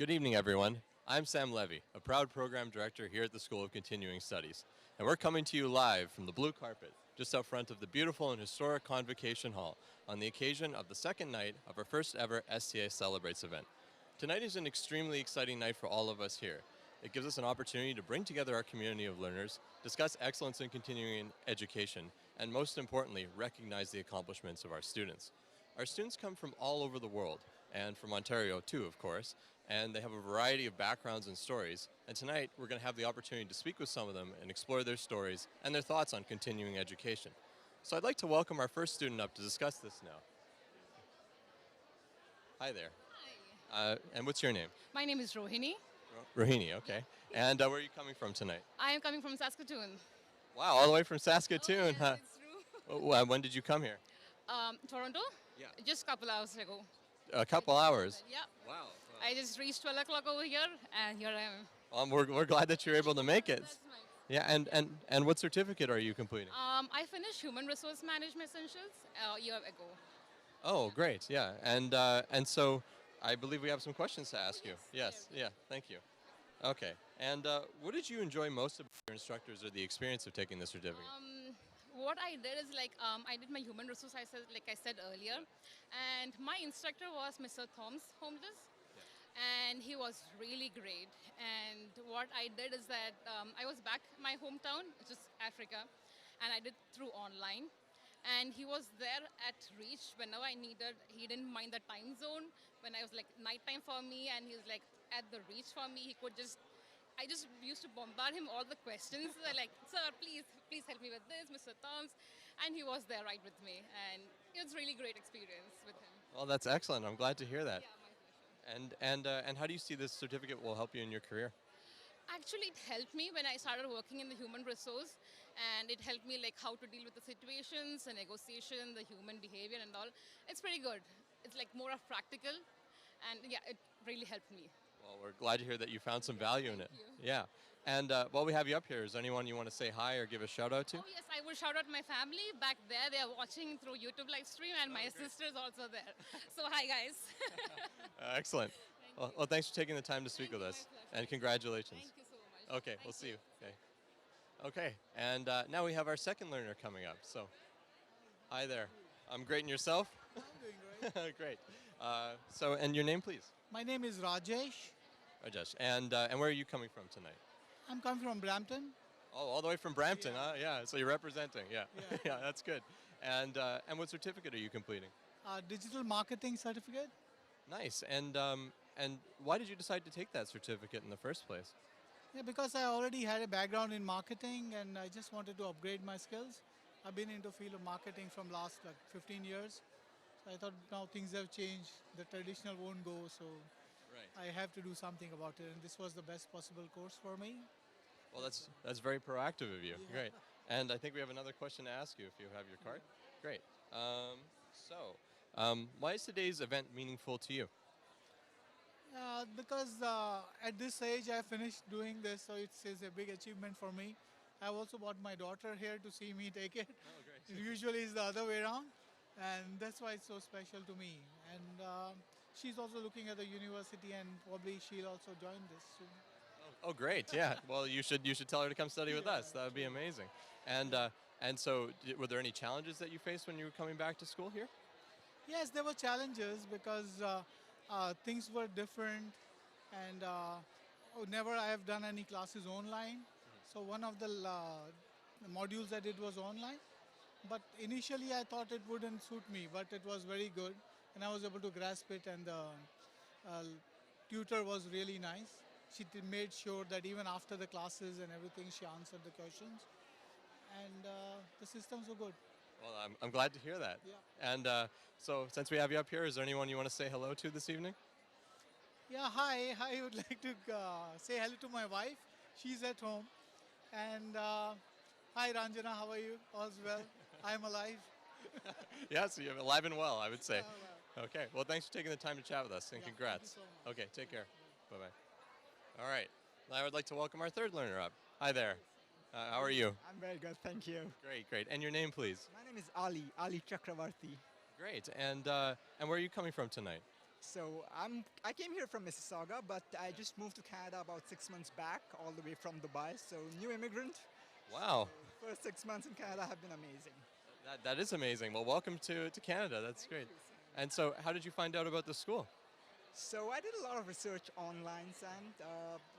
Good evening, everyone. I'm Sam Levy, a proud program director here at the School of Continuing Studies. And we're coming to you live from the blue carpet, just out front of the beautiful and historic Convocation Hall, on the occasion of the second night of our first ever SCS Celebrates event. Tonight is an extremely exciting night for all of us here. It gives us an opportunity to bring together our community of learners, discuss excellence in continuing education, and most importantly, recognize the accomplishments of our students. Our students come from all over the world, and from Ontario too, of course, and they have a variety of backgrounds and stories. And tonight, we're going to have the opportunity to speak with some of them and explore their stories and their thoughts on continuing education. So I'd like to welcome our first student up to discuss this now. Hi there. Hi. And what's your name? My name is Rohini. Rohini, okay. And where are you coming from tonight? I am coming from Saskatoon. Wow, all the way from Saskatoon. Oh, yes, it's true. When did you come here? Toronto? Yeah. Just a couple hours ago. A couple hours. Yeah. Wow. I just reached 12 o'clock over here, and here I am. We're glad that you're able to make it. That's nice. Yeah, and what certificate are you completing? I finished Human Resource Management Essentials a year ago. Oh, great. Yeah, and so I believe we have some questions to ask you. Yes. Yeah. Thank you. Okay. And what did you enjoy most about your instructors or the experience of taking the certificate? What I did is I did my human resource, like I said earlier, and my instructor was Mr. Thomas Homeless, and he was really great. And what I did is that I was back in my hometown, which is Africa, and I did through online. And he was there at reach whenever I needed. He didn't mind the time zone when I was like nighttime for me, and he was like at the reach for me. He could just I just used to bombard him all the questions. Like, sir, please help me with this, Mr. Thoms. And he was there right with me. And it was really great experience with him. Well, that's excellent. I'm glad to hear that. Yeah, my pleasure. And how do you see this certificate will help you in your career? Actually, it helped me when I started working in the human resource, and it helped me like how to deal with the situations, the negotiation, the human behavior and all. It's pretty good. It's like more of practical, and yeah, it really helped me. Well, we're glad to hear that you found some value in it. Thank you. Yeah. And while we have you up here, is there anyone you want to say hi or give a shout out to? Oh yes, I will shout out my family back there. They are watching through YouTube live stream, and my sister is also there. So hi guys. Excellent. Well, thanks for taking the time to speak with us. My pleasure. And congratulations. Thank you so much. Okay, Thank we'll see you. Okay. Okay, and now we have our second learner coming up. So, hi there. I'm great, and yourself? I'm doing great. Great. And your name, please? My name is Rajesh. Rajesh. And where are you coming from tonight? I'm coming from Brampton. Oh, all the way from Brampton, huh? Yeah, so you're representing, yeah. Yeah. Yeah, that's good. And what certificate are you completing? Digital marketing certificate. Nice. And why did you decide to take that certificate in the first place? Yeah, because I already had a background in marketing and I just wanted to upgrade my skills. I've been into field of marketing from last like 15 years. So I thought now things have changed. The traditional won't go, so Right. I have to do something about it. And this was the best possible course for me. Well, that's very proactive of you. Great. And I think we have another question to ask you if you have your card. Great. Why is today's event meaningful to you? Because at this age I finished doing this, so it's a big achievement for me. I've also brought my daughter here to see me take it. Oh, great. Usually it's the other way around, and that's why it's so special to me. And she's also looking at the university, and probably she'll also join this soon. Oh, great. Yeah. Well, you should tell her to come study with us. That would be amazing. And so, were there any challenges that you faced when you were coming back to school here? Yes, there were challenges because things were different, and never I have done any classes online. So one of the modules I did was online. But initially I thought it wouldn't suit me, but it was very good, and I was able to grasp it. And the tutor was really nice. She made sure that even after the classes and everything, she answered the questions, and the systems were good. Well, I'm glad to hear that. Yeah. And so, since we have you up here, is there anyone you want to say hello to this evening? Yeah, hi. I would like to say hello to my wife. She's at home. And hi, Ranjana. How are you? All's well. I'm alive. Yeah, so you're alive and well, I would say. Yeah, Okay. Well, thanks for taking the time to chat with us, and Yeah, thank congrats. you so much. Okay. Take care. Bye-bye. All right. Now I would like to welcome our third learner up. Hi there. How are you? I'm very good, thank you. Great. And your name, please? My name is Ali Chakravarti. Great. And where are you coming from tonight? So I came here from Mississauga, but I just moved to Canada about 6 months back, all the way from Dubai. So new immigrant. Wow, First 6 months in Canada have been amazing. that is amazing. Well, welcome to Canada. That's great. And so, how did you find out about the school? So I did a lot of research online, Sam.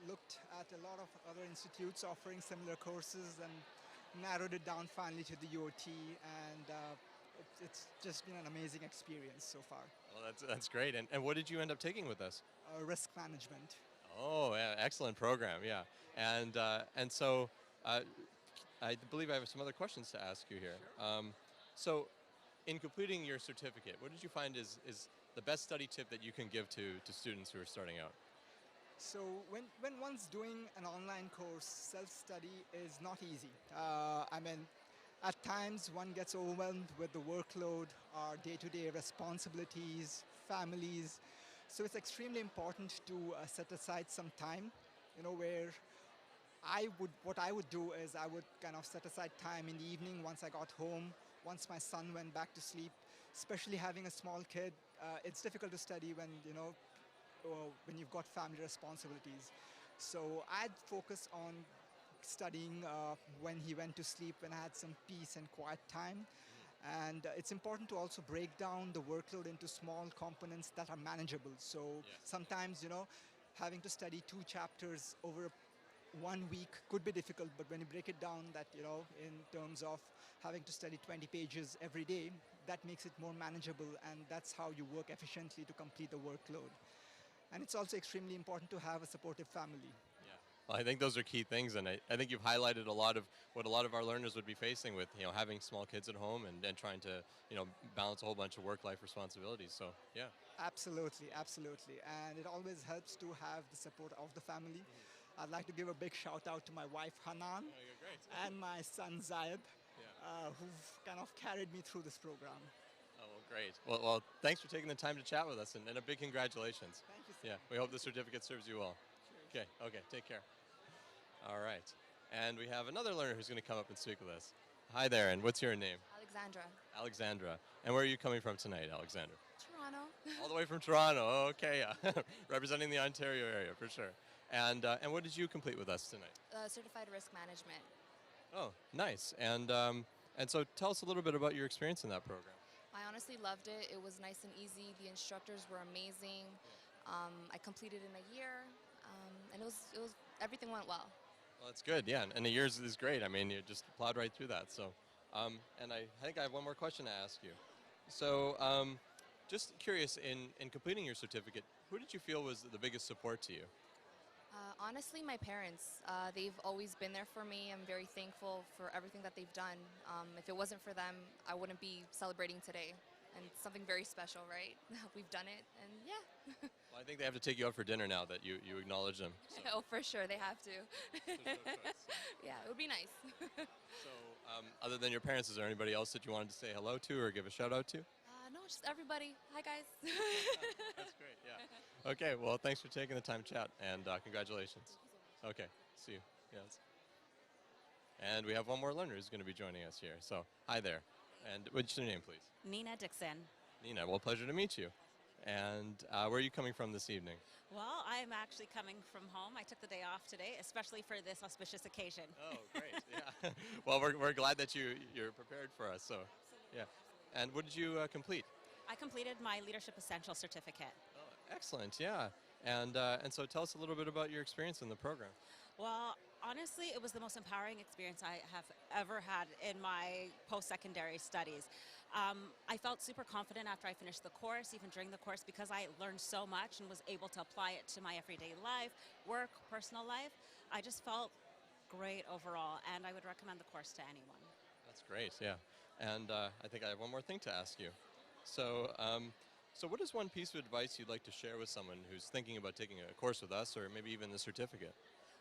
Looked at a lot of other institutes offering similar courses and narrowed it down finally to the UOT. And it's just been an amazing experience so far. Well, that's great. And what did you end up taking with us? Risk management. Oh, yeah, excellent program. Yeah, and so I believe I have some other questions to ask you here. So, in completing your certificate, what did you find is the best study tip that you can give to students who are starting out? So when one's doing an online course, self-study is not easy. I mean, at times one gets overwhelmed with the workload, our day-to-day responsibilities, families. So it's extremely important to set aside some time, where what I would do is I would kind of set aside time in the evening once I got home, once my son went back to sleep. Especially having a small kid, it's difficult to study when you've got family responsibilities. So I'd focus on studying when he went to sleep, when I had some peace and quiet time. And it's important to also break down the workload into small components that are manageable. So Yes. sometimes, having to study 2 chapters over 1 week could be difficult, but when you break it down that, in terms of having to study 20 pages every day, that makes it more manageable, and that's how you work efficiently to complete the workload. And it's also extremely important to have a supportive family. Yeah. Well, I think those are key things, and I think you've highlighted a lot of what a lot of our learners would be facing with, having small kids at home and trying to, balance a whole bunch of work-life responsibilities. So, yeah. Absolutely, absolutely. And it always helps to have the support of the family. I'd like to give a big shout out to my wife Hanan Oh, you're great. and my son Zayed, Yeah. who've kind of carried me through this program. Oh, well, great. Well, thanks for taking the time to chat with us, and a big congratulations. Thank you, Yeah, sir. we hope the certificate serves you well. Cheers. Okay, take care. All right. And we have another learner who's going to come up and speak with us. Hi there, and what's your name? Alexandra. Alexandra. And where are you coming from tonight, Alexandra? Toronto. All the way from Toronto. Oh, okay, yeah. Representing the Ontario area, for sure. And what did you complete with us tonight? Certified risk management. Oh, nice. And so tell us a little bit about your experience in that program. I honestly loved it. It was nice and easy. The instructors were amazing. I completed in a year, and it was everything went well. Well, that's good, yeah. And a year is great. I mean, you just plowed right through that. So, and I think I have one more question to ask you. So, just curious, in completing your certificate, who did you feel was the biggest support to you? Honestly, my parents, they've always been there for me. I'm very thankful for everything that they've done. If it wasn't for them, I wouldn't be celebrating today. And it's something very special, right? We've done it, and yeah. Well, I think they have to take you out for dinner now that you acknowledge them. So. Oh, for sure, they have to. There's no choice. Yeah, it would be nice. So, other than your parents, is there anybody else that you wanted to say hello to or give a shout out to? No, just everybody. Hi, guys. That's great, yeah. Okay, well, thanks for taking the time to chat, and congratulations. Okay, see you. Yes. And we have one more learner who's going to be joining us here. So, hi there. And what's your name, please? Nina Dixon. Nina, well, pleasure to meet you. And where are you coming from this evening? Well, I'm actually coming from home. I took the day off today, especially for this auspicious occasion. Oh, great, yeah. Well, we're glad that you're prepared for us, so, yeah. And what did you complete? I completed my Leadership Essential Certificate. Oh, excellent, yeah. And so tell us a little bit about your experience in the program. Well, honestly, it was the most empowering experience I have ever had in my post-secondary studies. I felt super confident after I finished the course, even during the course, because I learned so much and was able to apply it to my everyday life, work, personal life. I just felt great overall, and I would recommend the course to anyone. That's great, yeah. And I think I have one more thing to ask you. So, so what is one piece of advice you'd like to share with someone who's thinking about taking a course with us or maybe even the certificate?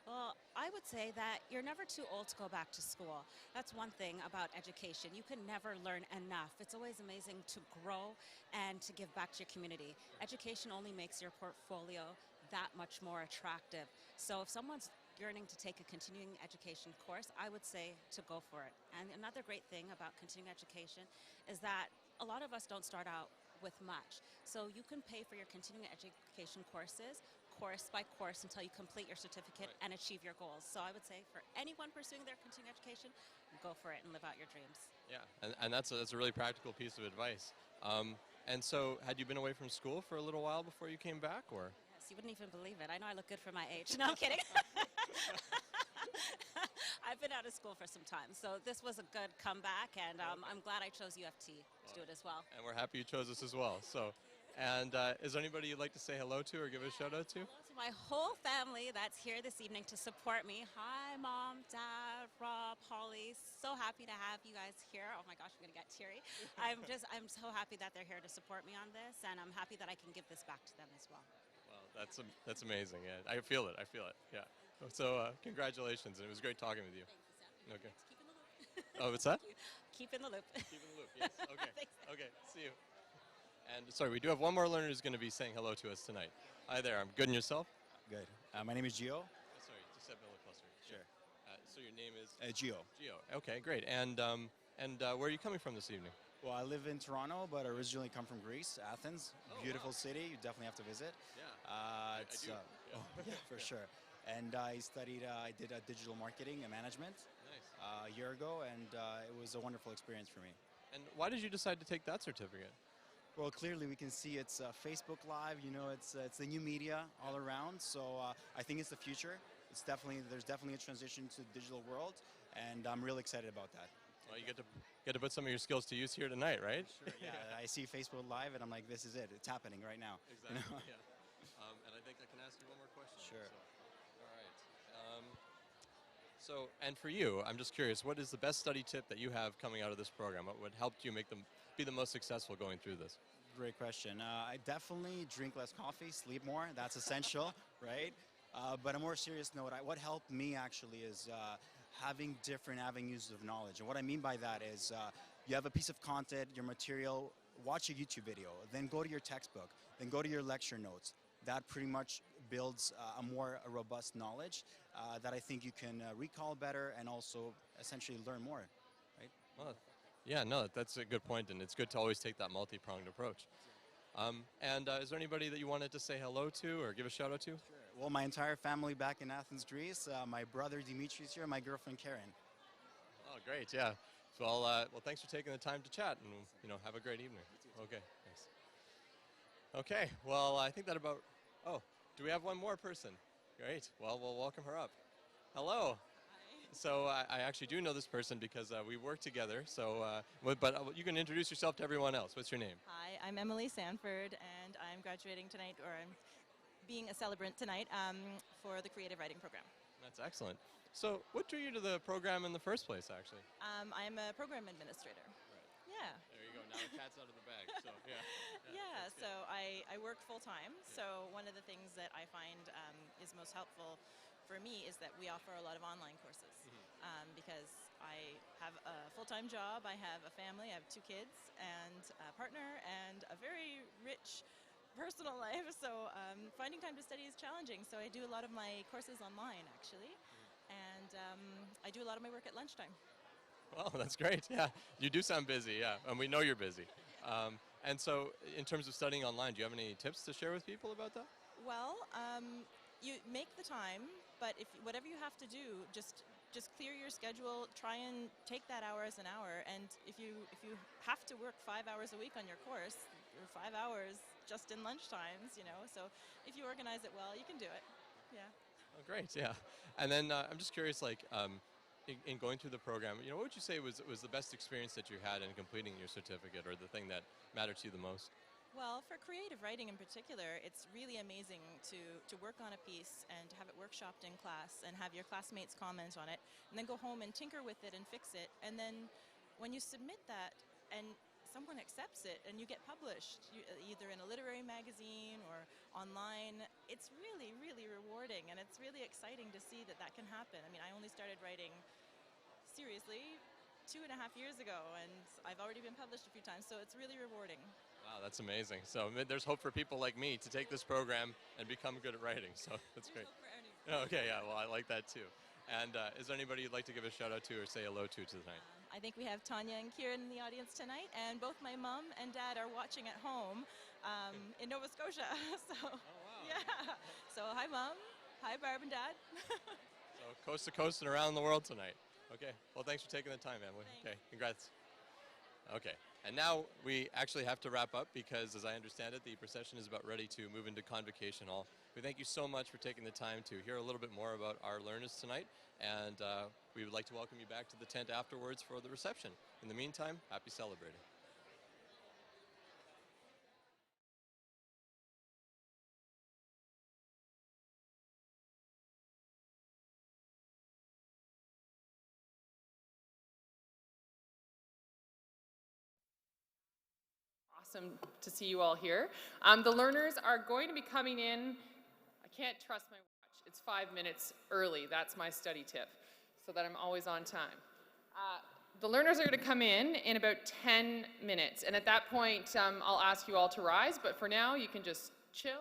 Well, I would say that you're never too old to go back to school. That's one thing about education. You can never learn enough. It's always amazing to grow and to give back to your community. Education only makes your portfolio that much more attractive. So if someone's yearning to take a continuing education course, I would say to go for it. And another great thing about continuing education is that a lot of us don't start out with much. So you can pay for your continuing education courses, course by course, until you complete your certificate and achieve your goals. So I would say for anyone pursuing their continuing education, go for it and live out your dreams. Yeah, and that's a really practical piece of advice. And so, had you been away from school for a little while before you came back, or? Yes, you wouldn't even believe it. I know I look good for my age. No, I'm kidding. I've been out of school for some time, so this was a good comeback, and I'm glad I chose UFT to do it as well. And we're happy you chose us as well. So, and is there anybody you'd like to say hello to or give a shout out to? Hello to my whole family that's here this evening to support me. Hi, Mom, Dad, Rob, Holly. So happy to have you guys here. Oh my gosh, I'm gonna get teary. I'm so happy that they're here to support me on this, and I'm happy that I can give this back to them as well. Well, that's amazing. Yeah, I feel it. Yeah. So congratulations, and it was great talking with you. Thank you, Sam. Okay. Keep in the loop. Oh, what's that? Keep in the loop. Keep in the loop. Yes. Okay. Thanks. Okay. See you. And sorry, we do have one more learner who's going to be saying hello to us tonight. Hi there. I'm good, and yourself? Good. My name is Gio. Sorry, just step a little closer. Sure. So your name is? Gio. Gio. Okay, great. And where are you coming from this evening? Well, I live in Toronto, but originally come from Greece, Athens. Oh, Beautiful wow. city. You definitely have to visit. Yeah. I It's, do. yeah, for sure. And I studied, I did digital marketing and management Nice. a year ago, and it was a wonderful experience for me. And why did you decide to take that certificate? Well, clearly we can see it's Facebook Live. You know, it's the new media all around. So I think it's the future. There's definitely a transition to the digital world, and I'm really excited about that. Well, you get to put some of your skills to use here tonight, right? Sure. Yeah, I see Facebook Live, and I'm like, this is it. It's happening right now. Exactly. You know? Yeah. And I think I can ask you one more question. Sure. All right. And for you, I'm just curious, what is the best study tip that you have coming out of this program? What would help you be the most successful going through this? Great question. I definitely drink less coffee, sleep more. That's essential, right? But on a more serious note, what helped me actually is having different avenues of knowledge. And what I mean by that is you have a piece of content, your material, watch a YouTube video, then go to your textbook, then go to your lecture notes. That pretty much builds a more robust knowledge that I think you can recall better and also essentially learn more, right? Well, yeah, no, that's a good point, and it's good to always take that multi-pronged approach. Is there anybody that you wanted to say hello to or give a shout out to? Sure. Well, my entire family back in Athens, Greece. My brother Dimitri's here, my girlfriend Karen. Oh, great, yeah. Well, thanks for taking the time to chat, and have a great evening. Okay, thanks. Okay, well, I think that about. Oh, do we have one more person? Great. Well, we'll welcome her up. Hello. So I actually do know this person because we work together. So, but you can introduce yourself to everyone else. What's your name? Hi, I'm Emily Sanford, and I'm graduating tonight, or I'm being a celebrant tonight for the creative writing program. That's excellent. So, what drew you to the program in the first place, actually? I'm a program administrator. Right. Yeah. There you go. Now the cat's out of the bag. So, yeah. Yeah, that's so good. I work full-time, so one of the things that I find is most helpful for me is that we offer a lot of online courses because I have a full-time job, I have a family, I have 2 kids and a partner and a very rich personal life, so finding time to study is challenging, so I do a lot of my courses online actually, and I do a lot of my work at lunchtime. Well, that's great. Yeah, you do sound busy. Yeah, and we know you're busy. And so, in terms of studying online, do you have any tips to share with people about that? Well, you make the time, but whatever you have to do, just clear your schedule. Try and take that hour as an hour. And if you have to work 5 hours a week on your course, or 5 hours just in lunch times, So if you organize it well, you can do it. Yeah. Oh, great. Yeah. And then I'm just curious, like, in going through the program, what would you say was the best experience that you had in completing your certificate, or the thing that mattered to you the most? Well, for creative writing in particular, it's really amazing to work on a piece and to have it workshopped in class and have your classmates comment on it and then go home and tinker with it and fix it. And then when you submit that and someone accepts it and you get published, either in a literary magazine or online, it's really, really rewarding, and it's really exciting to see that can happen. I mean, I only started writing seriously 2.5 years ago, and I've already been published a few times, so it's really rewarding. Wow, that's amazing. So there's hope for people like me to take this program and become good at writing. So that's great. Hope for anyone. Okay, yeah, well, I like that too. And is there anybody you'd like to give a shout out to or say hello to tonight? I think we have Tanya and Kieran in the audience tonight, and both my mom and dad are watching at home in Nova Scotia. So, yeah. So, hi, Mom. Hi, Barb and Dad. So coast to coast and around the world tonight. Okay. Well, thanks for taking the time, Emily. Okay. Congrats. Okay. And now we actually have to wrap up because, as I understand it, the procession is about ready to move into Convocation Hall. We thank you so much for taking the time to hear a little bit more about our learners tonight, and we would like to welcome you back to the tent afterwards for the reception. In the meantime, happy celebrating. Awesome to see you all here. The learners are going to be coming in. I can't trust my watch. It's 5 minutes early. That's my study tip, so that I'm always on time. The learners are going to come in about 10 minutes, and at that point, I'll ask you all to rise, but for now, you can just chill.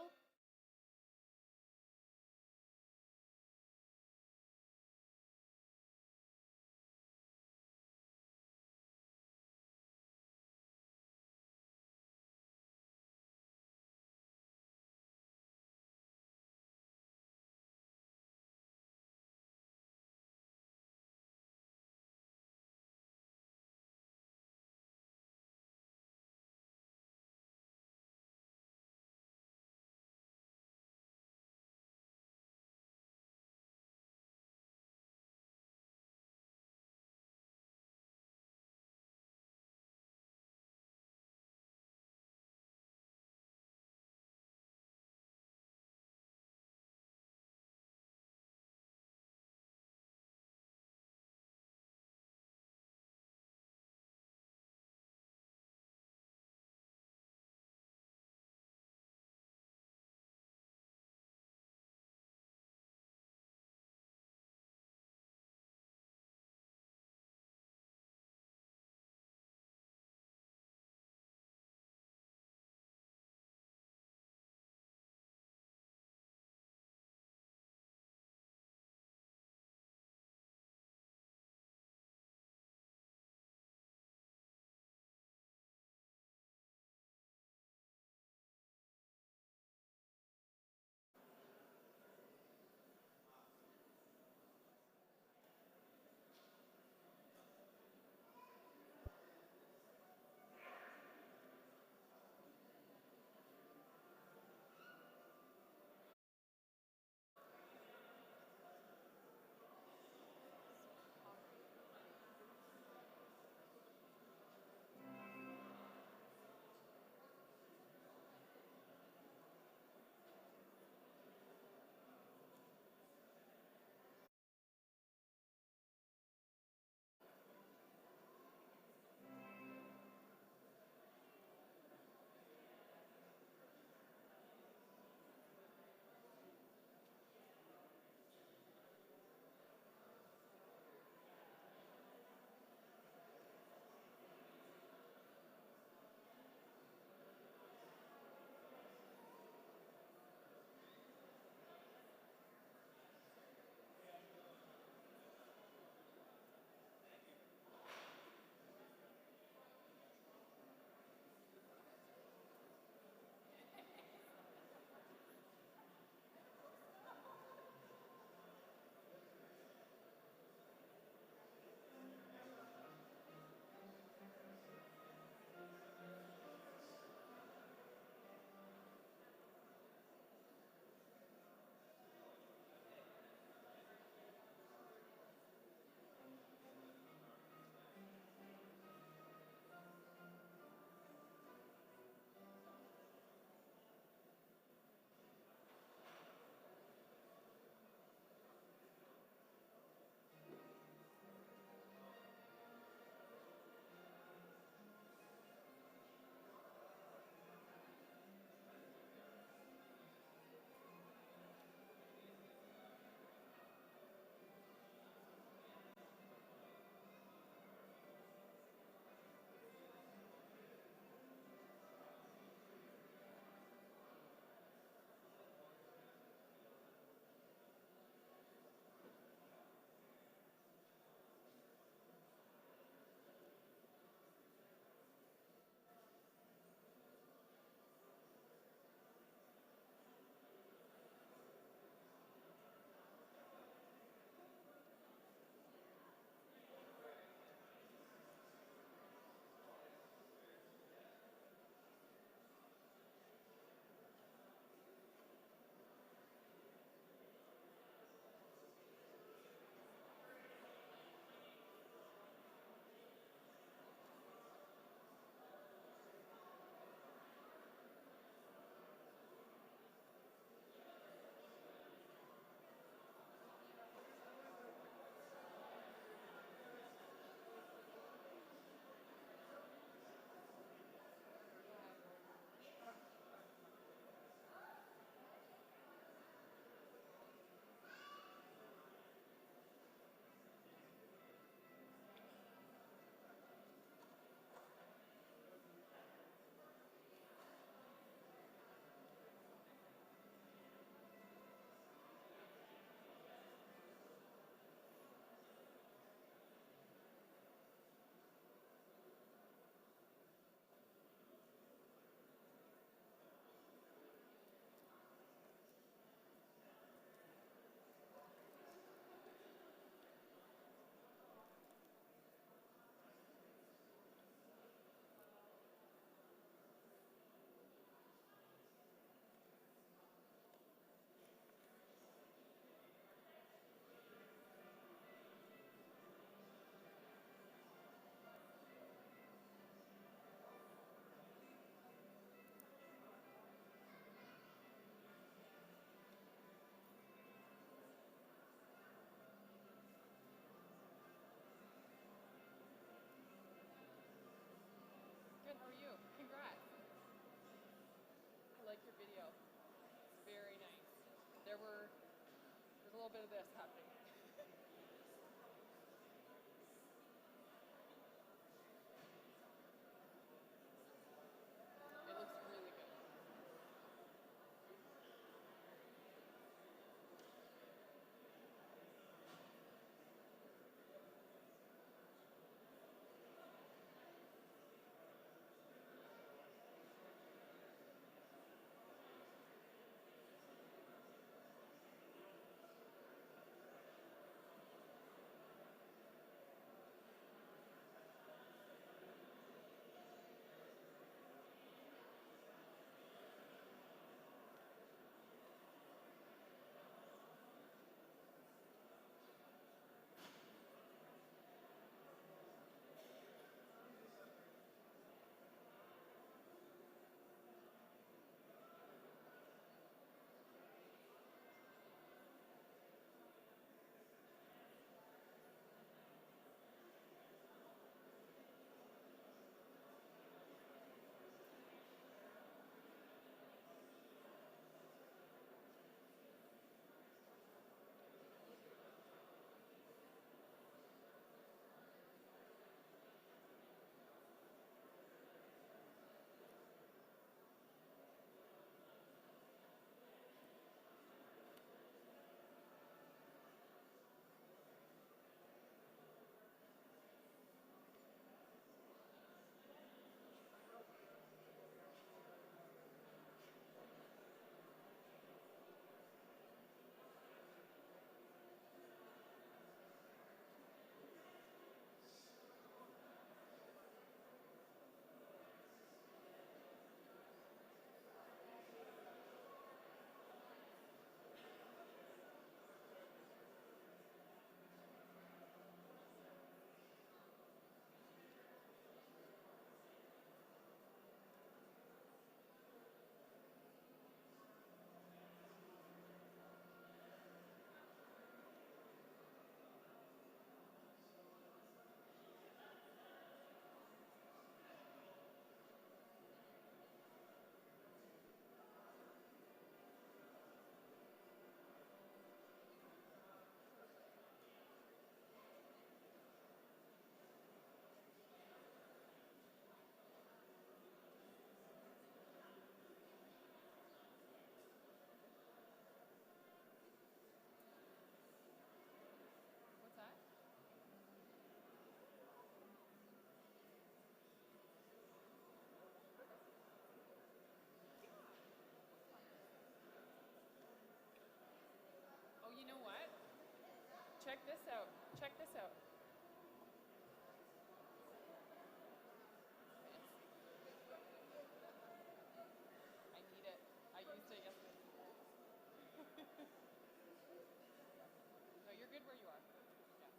there's a little bit of this happening. It looks really good. What's that? Oh, you know what? Check this out. Check this out. I need it. I used it yesterday. No, you're good where you are. Yeah.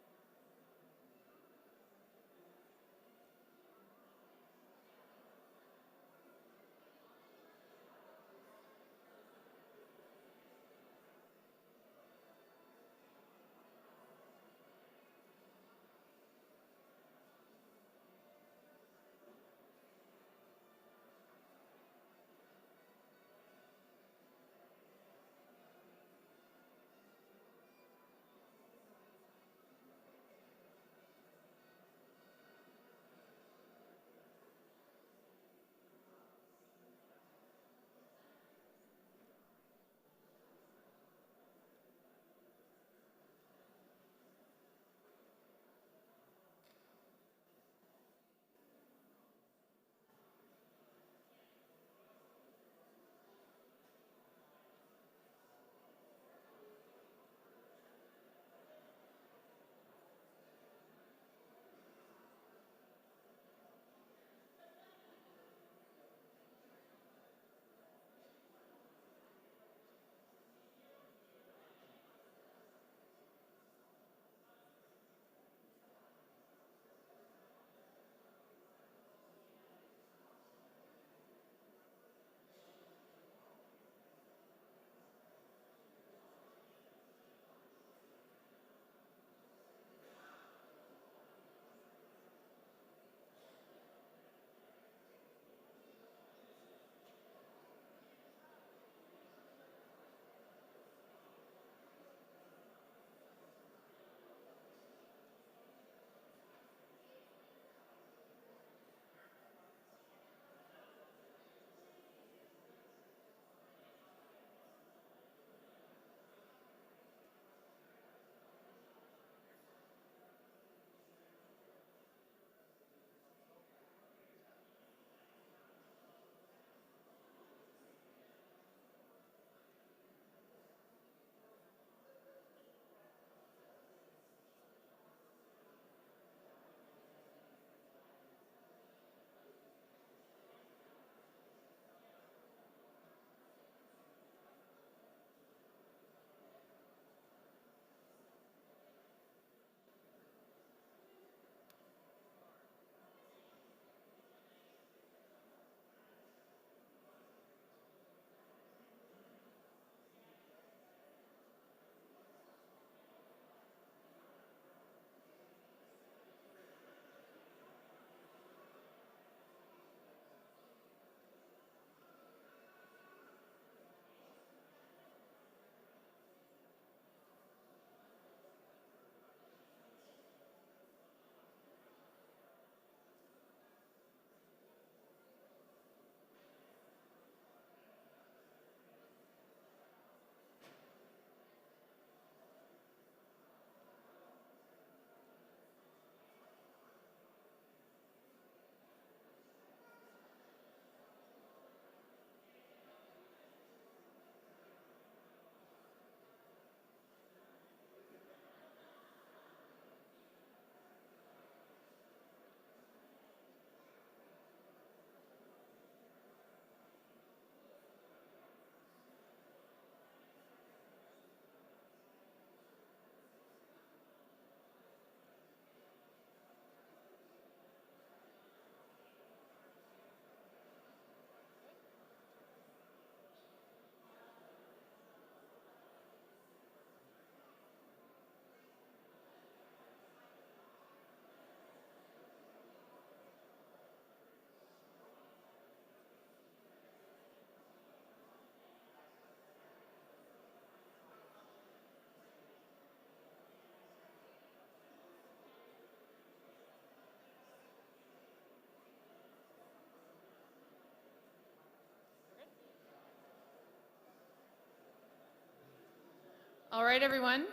All right, everyone,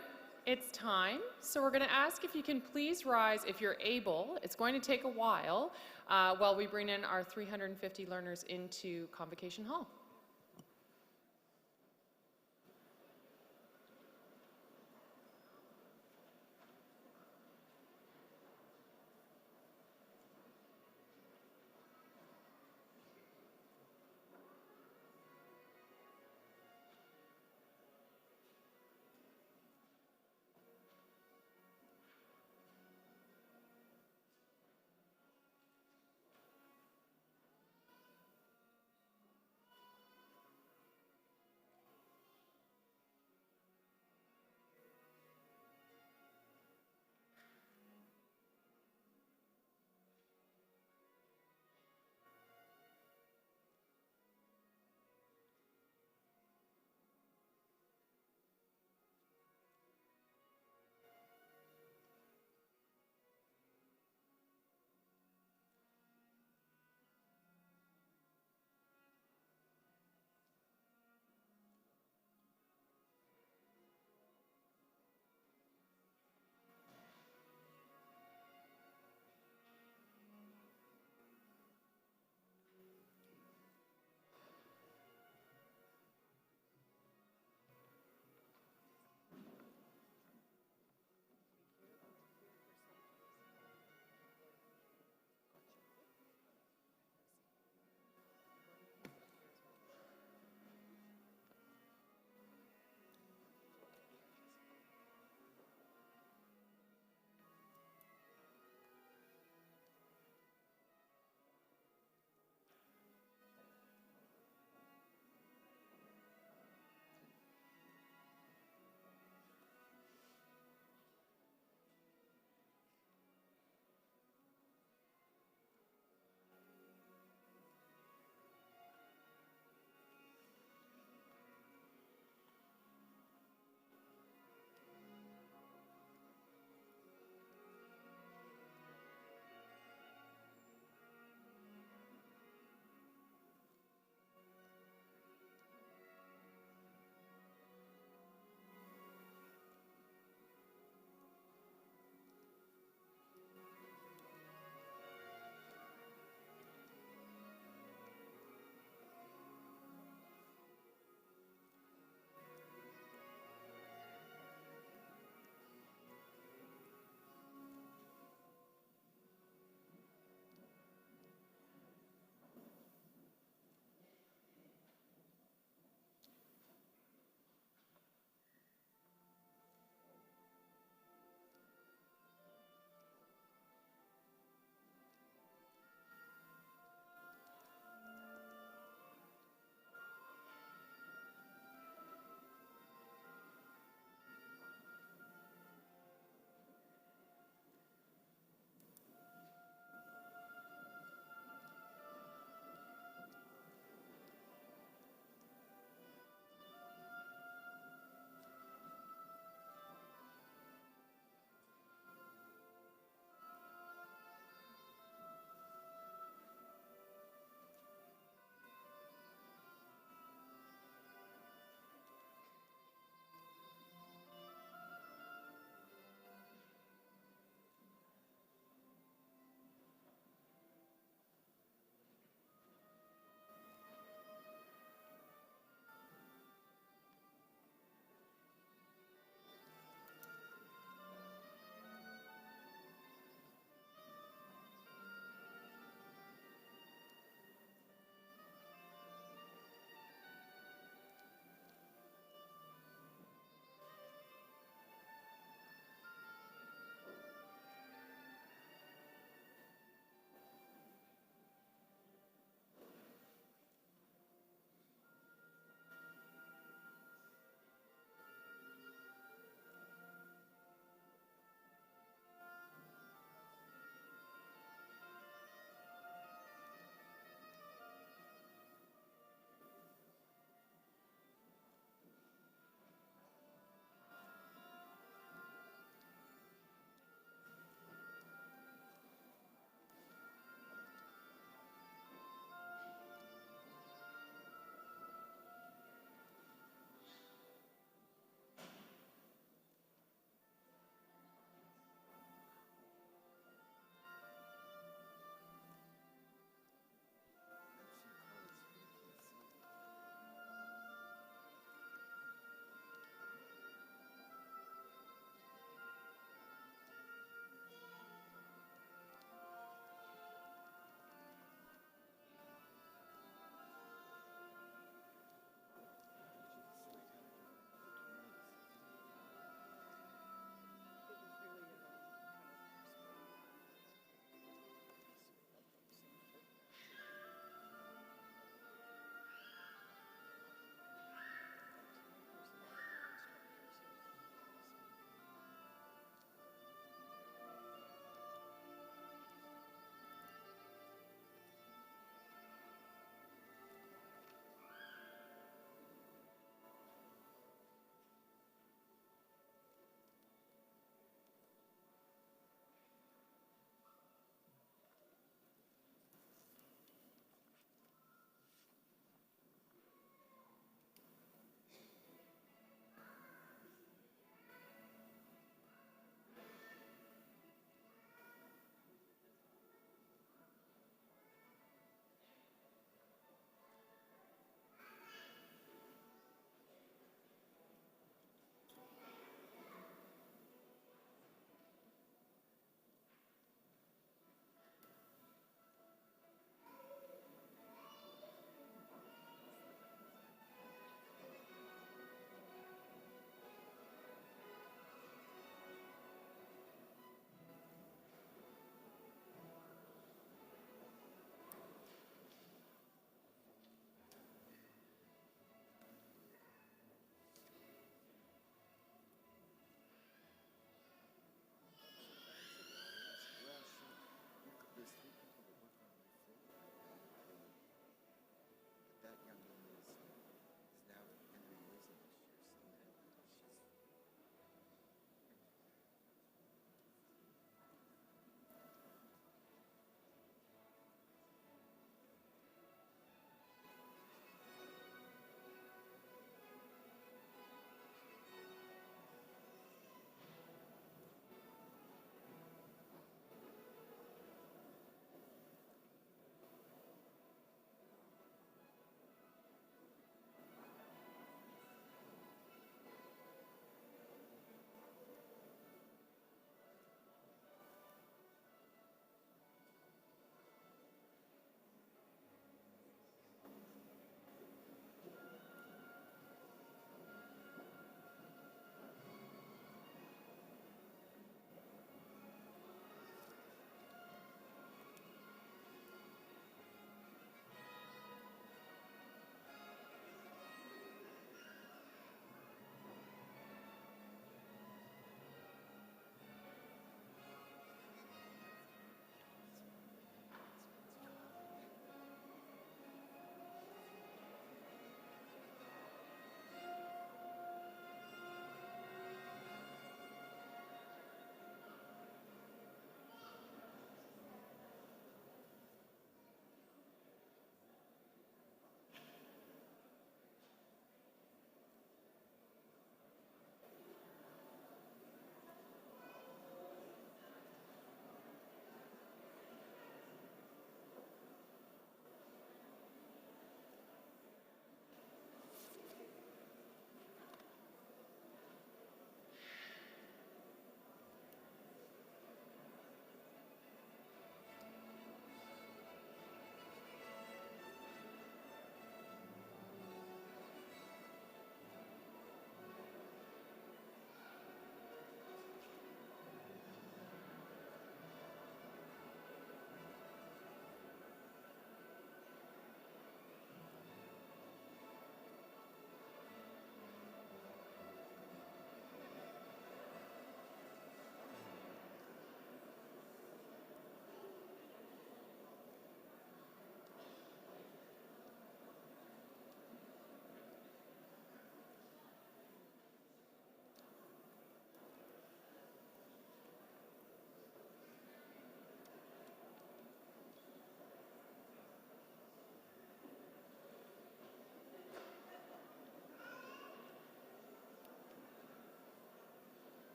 it's time. So we're going to ask if you can please rise if you're able. It's going to take a while we bring in our 350 learners into Convocation Hall.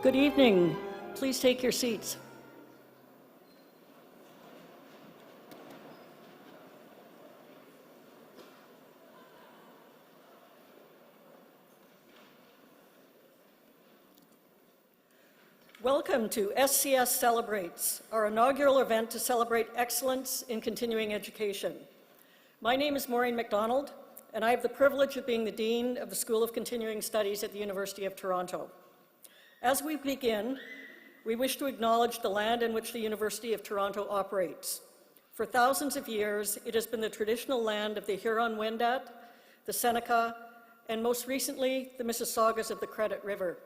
Good evening. Please take your seats. Welcome to SCS Celebrates, our inaugural event to celebrate excellence in continuing education. My name is Maureen MacDonald, and I have the privilege of being the Dean of the School of Continuing Studies at the University of Toronto. As we begin, we wish to acknowledge the land in which the University of Toronto operates. For thousands of years, it has been the traditional land of the Huron-Wendat, the Seneca, and most recently, the Mississaugas of the Credit River.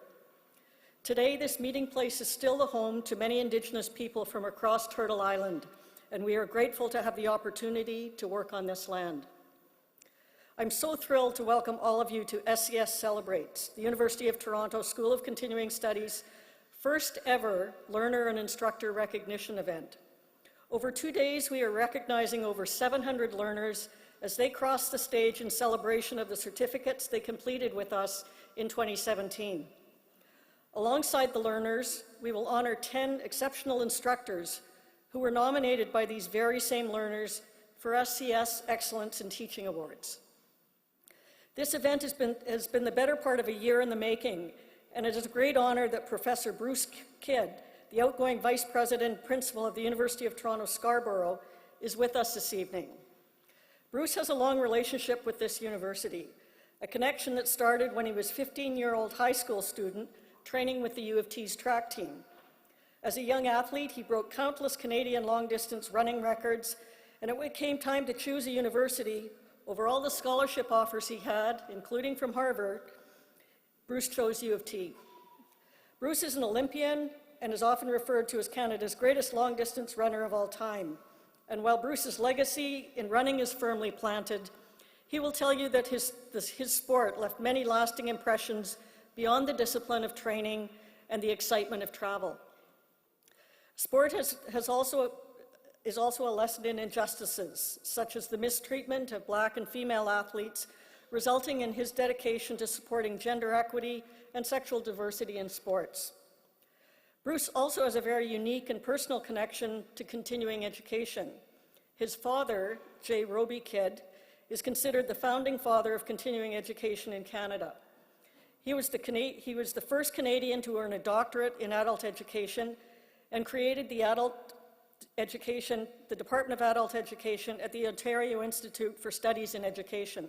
Today, this meeting place is still the home to many Indigenous people from across Turtle Island, and we are grateful to have the opportunity to work on this land. I'm so thrilled to welcome all of you to SCS Celebrates, the University of Toronto School of Continuing Studies' first ever learner and instructor recognition event. Over 2 days, we are recognizing over 700 learners as they cross the stage in celebration of the certificates they completed with us in 2017. Alongside the learners, we will honor 10 exceptional instructors who were nominated by these very same learners for SCS Excellence in Teaching Awards. This event has been the better part of a year in the making, and it is a great honor that Professor Bruce Kidd, the outgoing Vice President and Principal of the University of Toronto Scarborough, is with us this evening. Bruce has a long relationship with this university, a connection that started when he was a 15-year-old high school student training with the U of T's track team. As a young athlete, he broke countless Canadian long-distance running records, and when it came time to choose a university, over all the scholarship offers he had, including from Harvard, Bruce chose U of T. Bruce is an Olympian and is often referred to as Canada's greatest long-distance runner of all time. And while Bruce's legacy in running is firmly planted, he will tell you that his sport left many lasting impressions beyond the discipline of training and the excitement of travel. Sport is also a lesson in injustices, such as the mistreatment of Black and female athletes, resulting in his dedication to supporting gender equity and sexual diversity in sports. Bruce also has a very unique and personal connection to continuing education. His father, J. Roby Kidd, is considered the founding father of continuing education in Canada. He was the first Canadian to earn a doctorate in adult education and created the Department of Adult Education at the Ontario Institute for Studies in Education.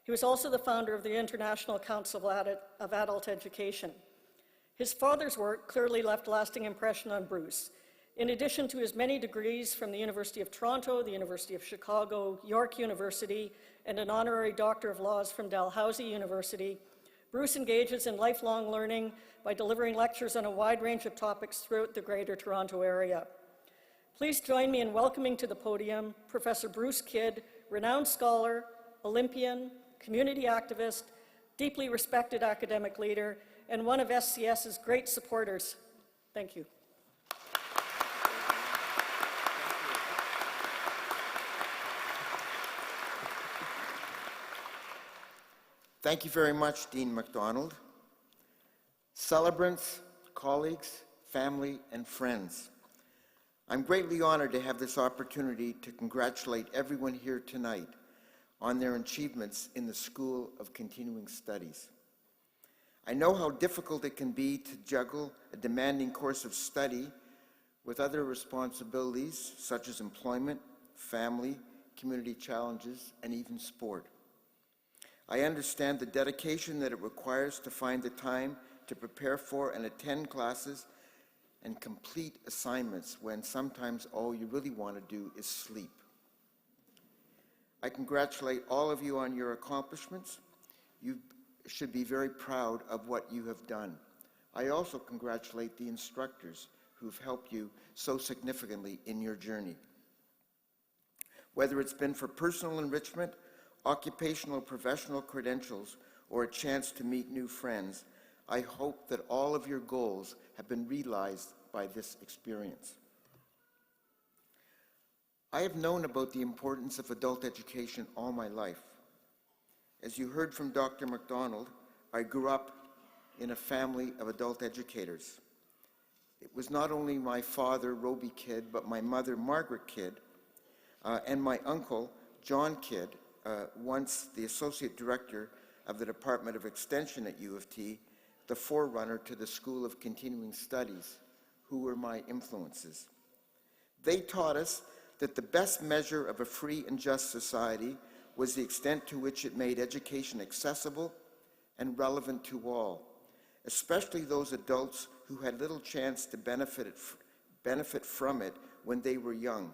He was also the founder of the International Council of Adult Education. His father's work clearly left a lasting impression on Bruce. In addition to his many degrees from the University of Toronto, the University of Chicago, York University, and an honorary Doctor of Laws from Dalhousie University, Bruce engages in lifelong learning by delivering lectures on a wide range of topics throughout the Greater Toronto Area. Please join me in welcoming to the podium Professor Bruce Kidd, renowned scholar, Olympian, community activist, deeply respected academic leader, and one of SCS's great supporters. Thank you. Thank you very much, Dean MacDonald. Celebrants, colleagues, family, and friends, I'm greatly honored to have this opportunity to congratulate everyone here tonight on their achievements in the School of Continuing Studies. I know how difficult it can be to juggle a demanding course of study with other responsibilities such as employment, family, community challenges, and even sport. I understand the dedication that it requires to find the time to prepare for and attend classes and complete assignments when sometimes all you really want to do is sleep. I congratulate all of you on your accomplishments. You should be very proud of what you have done. I also congratulate the instructors who've helped you so significantly in your journey. Whether it's been for personal enrichment, occupational or professional credentials, or a chance to meet new friends, I hope that all of your goals have been realized by this experience. I have known about the importance of adult education all my life. As you heard from Dr. MacDonald, I grew up in a family of adult educators. It was not only my father, Roby Kidd, but my mother, Margaret Kidd, and my uncle, John Kidd, once the Associate Director of the Department of Extension at U of T, the forerunner to the School of Continuing Studies, who were my influences. They taught us that the best measure of a free and just society was the extent to which it made education accessible and relevant to all, especially those adults who had little chance to benefit from it when they were young.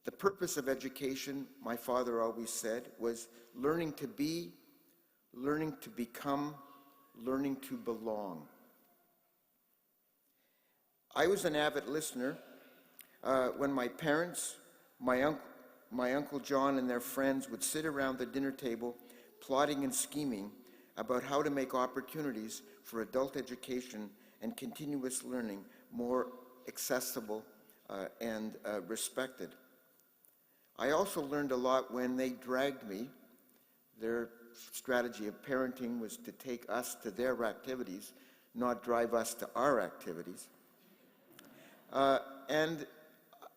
The purpose of education, my father always said, was learning to be, learning to become, learning to belong. I was an avid listener when my parents, my Uncle John and their friends would sit around the dinner table plotting and scheming about how to make opportunities for adult education and continuous learning more accessible and respected. I also learned a lot when they dragged me. Their strategy of parenting was to take us to their activities, not drive us to our activities. And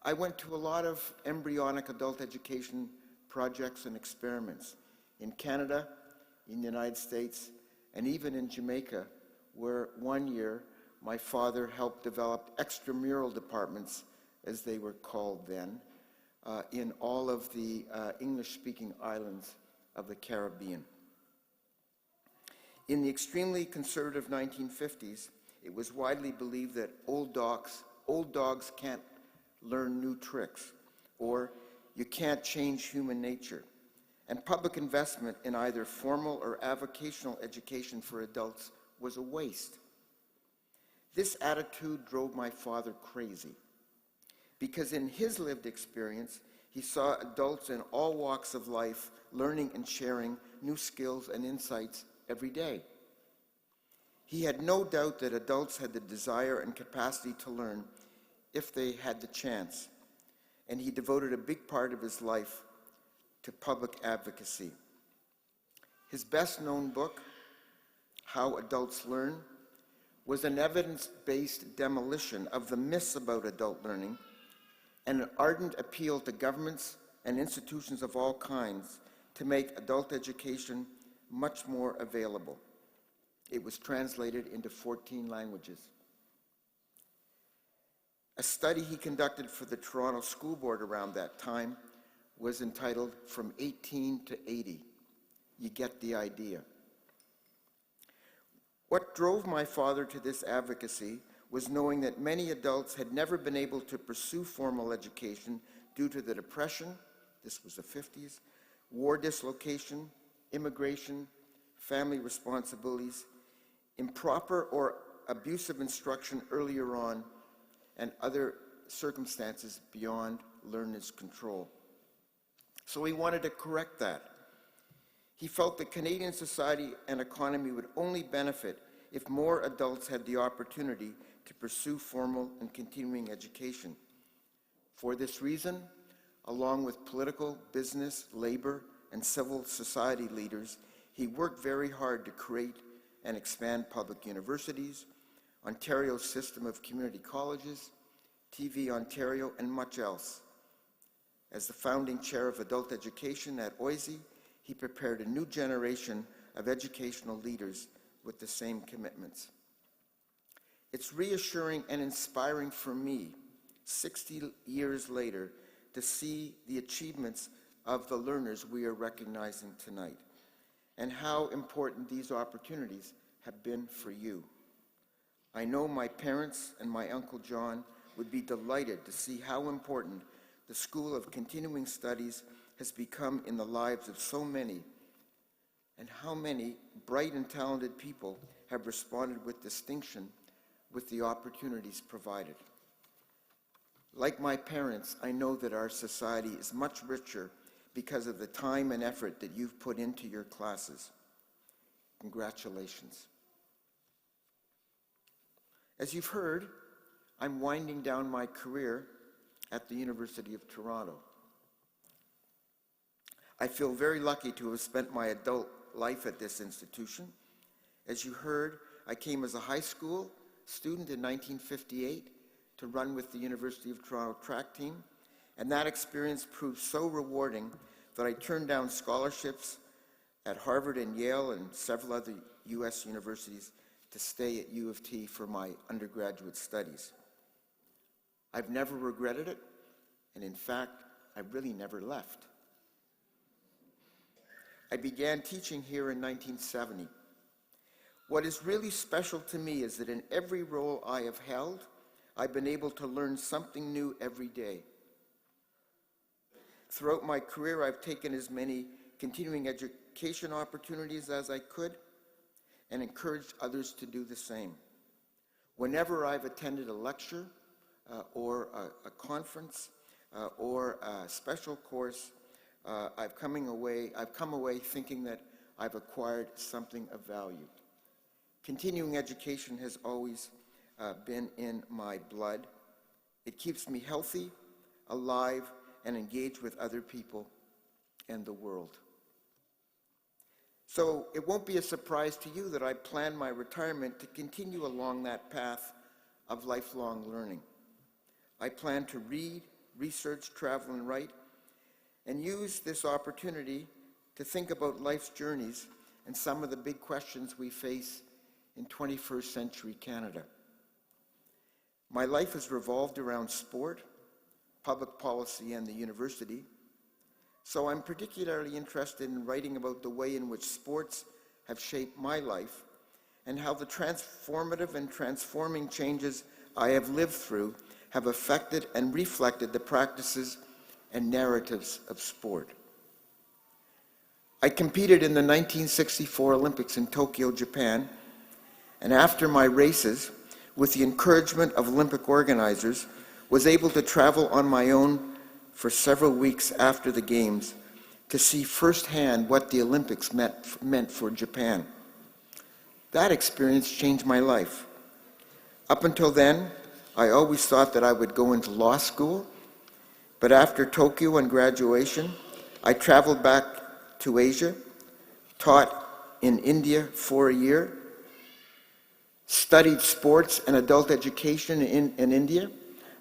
I went to a lot of embryonic adult education projects and experiments in Canada, in the United States, and even in Jamaica, where one year my father helped develop extramural departments, as they were called then, in all of the English-speaking islands of the Caribbean. In the extremely conservative 1950s, it was widely believed that old dogs can't learn new tricks, or you can't change human nature. And public investment in either formal or avocational education for adults was a waste. This attitude drove my father crazy, because in his lived experience, he saw adults in all walks of life learning and sharing new skills and insights every day. He had no doubt that adults had the desire and capacity to learn if they had the chance, and he devoted a big part of his life to public advocacy. His best-known book, How Adults Learn, was an evidence-based demolition of the myths about adult learning and an ardent appeal to governments and institutions of all kinds to make adult education much more available. It was translated into 14 languages. A study he conducted for the Toronto School Board around that time was entitled From 18 to 80. You get the idea. What drove my father to this advocacy was knowing that many adults had never been able to pursue formal education due to the Depression, this was the 50s, war dislocation, immigration, family responsibilities, improper or abusive instruction earlier on, and other circumstances beyond learners' control. So he wanted to correct that. He felt that Canadian society and economy would only benefit if more adults had the opportunity to pursue formal and continuing education. For this reason, along with political, business, labor, and civil society leaders, he worked very hard to create and expand public universities, Ontario's system of community colleges, TV Ontario, and much else. As the founding chair of adult education at OISE, he prepared a new generation of educational leaders with the same commitments. It's reassuring and inspiring for me, 60 years later, to see the achievements of the learners we are recognizing tonight, and how important these opportunities have been for you. I know my parents and my Uncle John would be delighted to see how important the School of Continuing Studies has become in the lives of so many, and how many bright and talented people have responded with distinction with the opportunities provided. Like my parents, I know that our society is much richer because of the time and effort that you've put into your classes. Congratulations. As you've heard, I'm winding down my career at the University of Toronto. I feel very lucky to have spent my adult life at this institution As you heard, I came as a high school student in 1958 to run with the University of Toronto track team, and that experience proved so rewarding that I turned down scholarships at Harvard and Yale and several other U.S. universities to stay at U of T for my undergraduate studies. I've never regretted it, and in fact, I really never left. I began teaching here in 1970. What is really special to me is that in every role I have held, I've been able to learn something new every day. Throughout my career, I've taken as many continuing education opportunities as I could and encouraged others to do the same. Whenever I've attended a lecture or a conference or a special course, I've come away thinking that I've acquired something of value. Continuing education has always been in my blood. It keeps me healthy, alive, and engaged with other people and the world. So it won't be a surprise to you that I plan my retirement to continue along that path of lifelong learning. I plan to read, research, travel, and write, and use this opportunity to think about life's journeys and some of the big questions we face in 21st century Canada. My life has revolved around sport, public policy, and the university, so I'm particularly interested in writing about the way in which sports have shaped my life and how the transformative and transforming changes I have lived through have affected and reflected the practices and narratives of sport. I competed in the 1964 Olympics in Tokyo, Japan, and after my races, with the encouragement of Olympic organizers, was able to travel on my own for several weeks after the Games to see firsthand what the Olympics meant for Japan. That experience changed my life. Up until then, I always thought that I would go into law school, but after Tokyo and graduation, I traveled back to Asia, taught in India for a year, studied sports and adult education in India,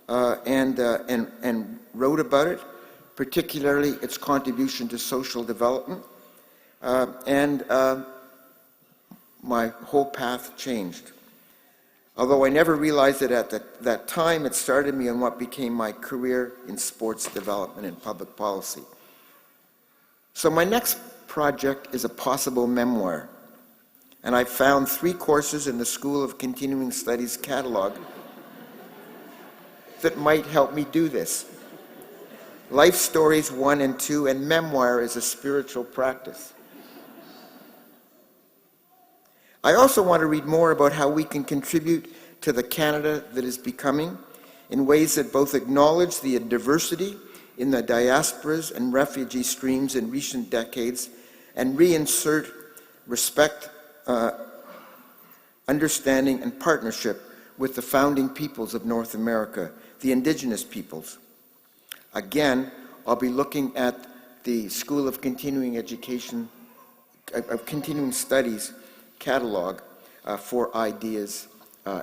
and wrote about it, particularly its contribution to social development, and my whole path changed. Although I never realized it at that time, it started me on what became my career in sports development and public policy. So my next project is a possible memoir, and I found 3 courses in the School of Continuing Studies catalog that might help me do this. Life Stories 1 and 2, and Memoir is a spiritual practice. I also want to read more about how we can contribute to the Canada that is becoming in ways that both acknowledge the diversity in the diasporas and refugee streams in recent decades and reinsert respect, understanding, and partnership with the founding peoples of North America, the Indigenous peoples. Again, I'll be looking at the School of Continuing Education, of Continuing Studies catalog for ideas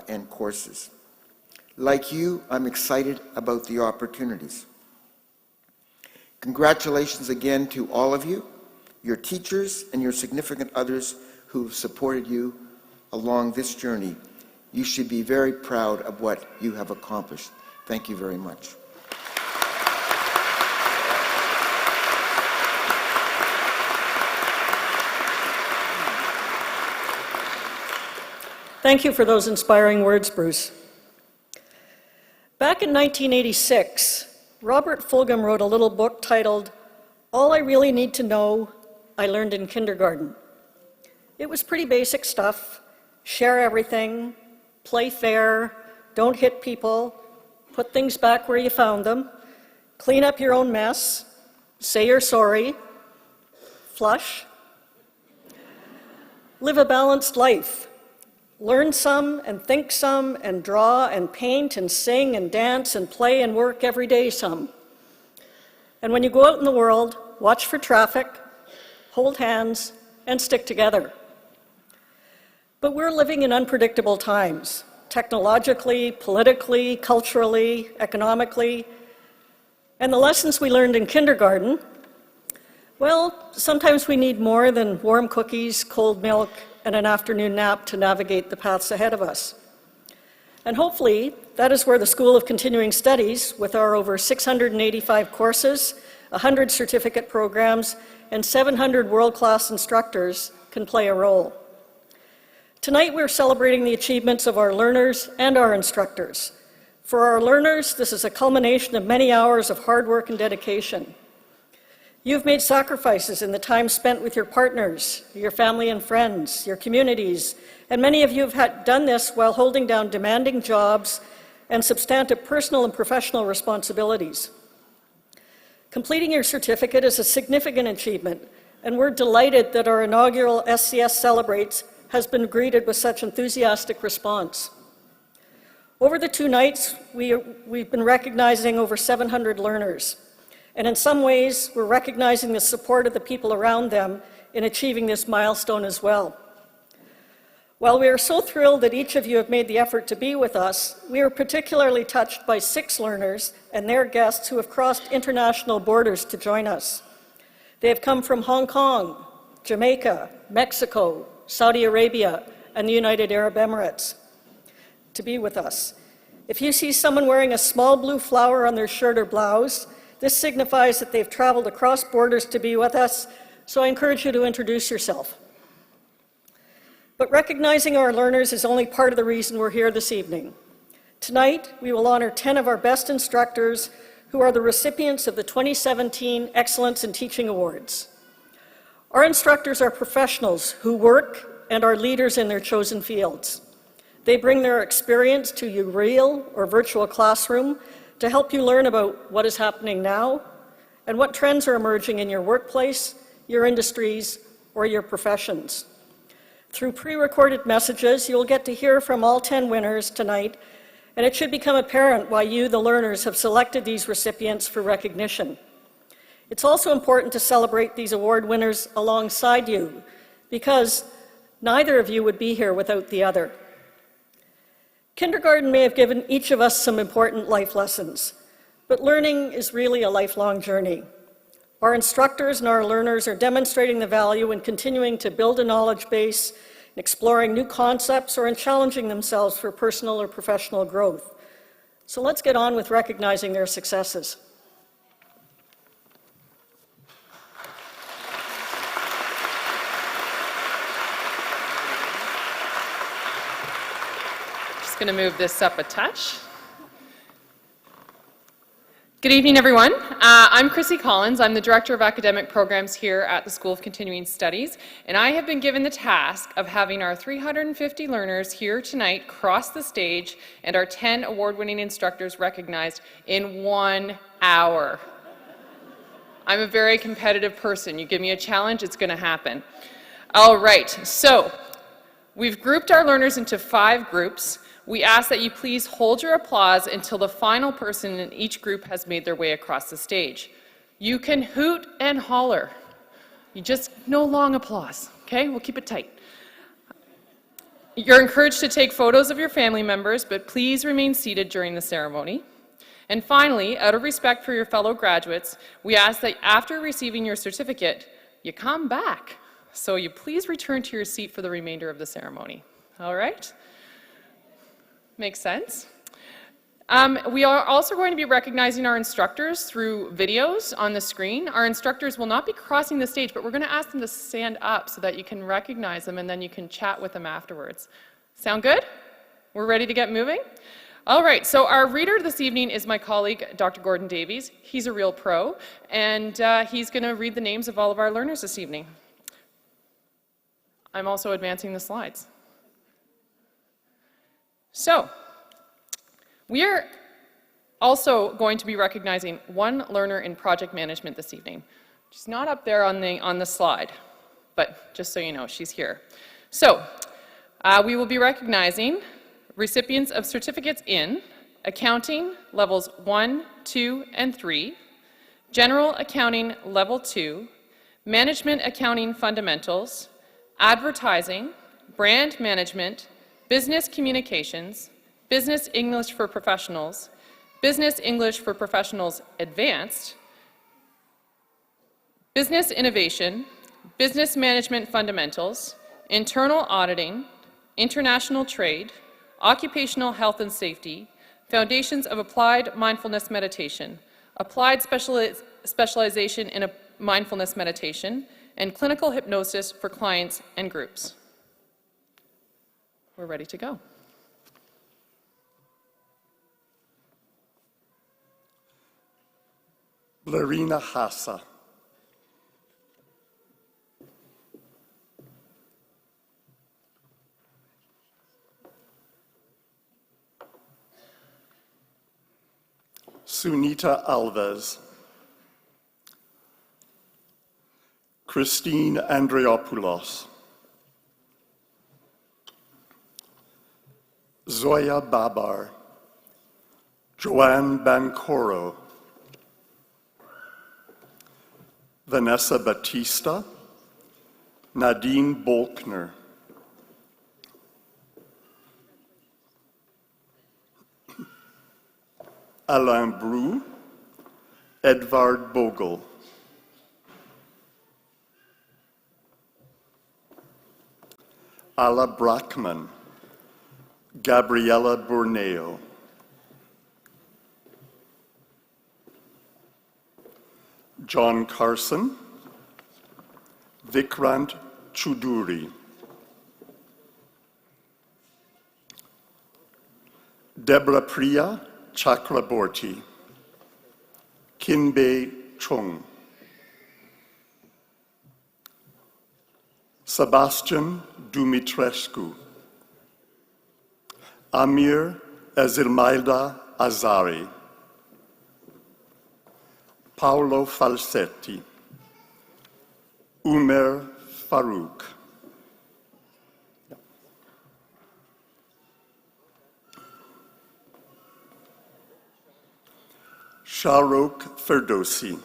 and courses. Like you, I'm excited about the opportunities. Congratulations again to all of you, your teachers, and your significant others who've supported you along this journey. You should be very proud of what you have accomplished. Thank you very much. Thank you for those inspiring words, Bruce. Back in 1986, Robert Fulghum wrote a little book titled, "All I Really Need to Know, I Learned in Kindergarten." It was pretty basic stuff: share everything, play fair, don't hit people, put things back where you found them, clean up your own mess, say you're sorry, flush, live a balanced life, learn some and think some and draw and paint and sing and dance and play and work every day some. And when you go out in the world, watch for traffic, hold hands, and stick together. But we're living in unpredictable times, technologically, politically, culturally, economically. And the lessons we learned in kindergarten, well, sometimes we need more than warm cookies, cold milk, and an afternoon nap to navigate the paths ahead of us. And hopefully, that is where the School of Continuing Studies, with our over 685 courses, 100 certificate programs, and 700 world-class instructors, can play a role. Tonight, we're celebrating the achievements of our learners and our instructors. For our learners, this is a culmination of many hours of hard work and dedication. You've made sacrifices in the time spent with your partners, your family and friends, your communities, and many of you have done this while holding down demanding jobs and substantive personal and professional responsibilities. Completing your certificate is a significant achievement, and we're delighted that our inaugural SCS Celebrates has been greeted with such enthusiastic response. Over the 2 nights, we've been recognizing over 700 learners, and in some ways, we're recognizing the support of the people around them in achieving this milestone as well. While we are so thrilled that each of you have made the effort to be with us, we are particularly touched by 6 learners and their guests who have crossed international borders to join us. They have come from Hong Kong, Jamaica, Mexico, Saudi Arabia, and the United Arab Emirates to be with us. If you see someone wearing a small blue flower on their shirt or blouse, this signifies that they've traveled across borders to be with us, so I encourage you to introduce yourself. But recognizing our learners is only part of the reason we're here this evening. Tonight, we will honor 10 of our best instructors who are the recipients of the 2017 Excellence in Teaching Awards. Our instructors are professionals who work and are leaders in their chosen fields. They bring their experience to your real or virtual classroom to help you learn about what is happening now and what trends are emerging in your workplace, your industries, or your professions. Through pre-recorded messages, you'll get to hear from all 10 winners tonight, and it should become apparent why you, the learners, have selected these recipients for recognition. It's also important to celebrate these award winners alongside you, because neither of you would be here without the other. Kindergarten may have given each of us some important life lessons, but learning is really a lifelong journey. Our instructors and our learners are demonstrating the value in continuing to build a knowledge base, exploring new concepts, or in challenging themselves for personal or professional growth. So let's get on with recognizing their successes. Going to move this up a touch. Good evening, everyone. I'm Chrissy Collins. I'm the Director of Academic Programs here at the School of Continuing Studies, and I have been given the task of having our 350 learners here tonight cross the stage and our 10 award-winning instructors recognized in 1 hour. I'm a very competitive person. You give me a challenge, it's going to happen. All right, so we've grouped our learners into 5 groups. We ask that you please hold your applause until the final person in each group has made their way across the stage. You can hoot and holler. You just, no long applause, okay? We'll keep it tight. You're encouraged to take photos of your family members, but please remain seated during the ceremony. And finally, out of respect for your fellow graduates, we ask that after receiving your certificate, you come back. So you please return to your seat for the remainder of the ceremony. All right? Makes sense? We are also going to be recognizing our instructors through videos on the screen. Our instructors will not be crossing the stage, but we're going to ask them to stand up so that you can recognize them and then you can chat with them afterwards. Sound good? We're ready to get moving? All right, so our reader this evening is my colleague, Dr. Gordon Davies. He's a real pro, and he's going to read the names of all of our learners this evening. I'm also advancing the slides. So, we are also going to be recognizing one learner in project management this evening. She's not up there on the slide, but just so you know, she's here. So, we will be recognizing recipients of certificates in accounting levels 1, 2, and 3, general accounting level 2, management accounting fundamentals, advertising, Brand Management, Business Communications, Business English for Professionals, Business English for Professionals Advanced, Business Innovation, Business Management Fundamentals, Internal Auditing, International Trade, Occupational Health and Safety, Foundations of Applied Mindfulness Meditation, Applied Specialization in Mindfulness Meditation, and Clinical Hypnosis for Clients and Groups. We're ready to go. Blarina Hassa. Sunita Alves. Christine Andreopoulos. Zoya Babar. Joanne Bancoro. Vanessa Batista. Nadine Bolkner. Alain Brou. Edvard Bogle. Ala Brackman. Gabriela Borneo. John Carson. Vikrant Chuduri. Debra Priya Chakraborty. Kinbei Chung. Sebastian Dumitrescu. Amir Ezilmailda Azari. Paolo Falsetti. Umer Farouk. Shahrokh Ferdowsi.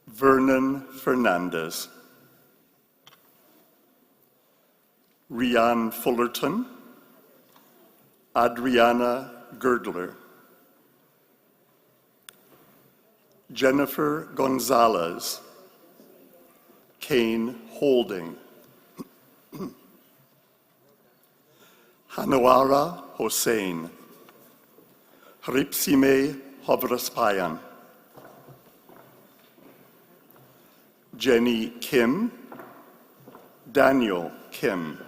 Vernon Fernandez. Rianne Fullerton. Adriana Girdler. Jennifer Gonzalez. Kane Holding. Hanawara Hossein. Hripsime Hovraspayan. Jenny Kim. Daniel Kim.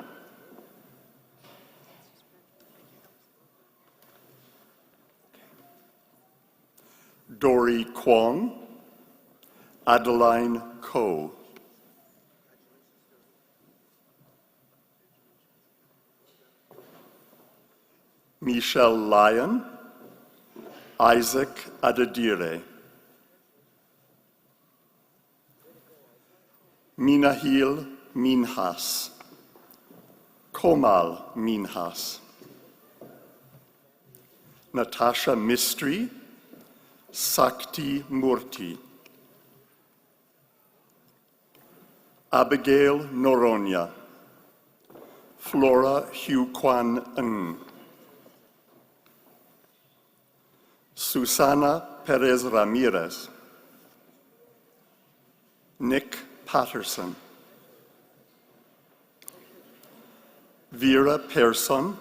Dory Kwong. Adeline Ko. Michelle Lyon. Isaac Adedire. Minahil Minhas. Komal Minhas. Natasha Mistry. Sakti Murti. Abigail Noronia. Flora Hu Kwan Ng. Susana Perez Ramirez. Nick Patterson. Vera Persson.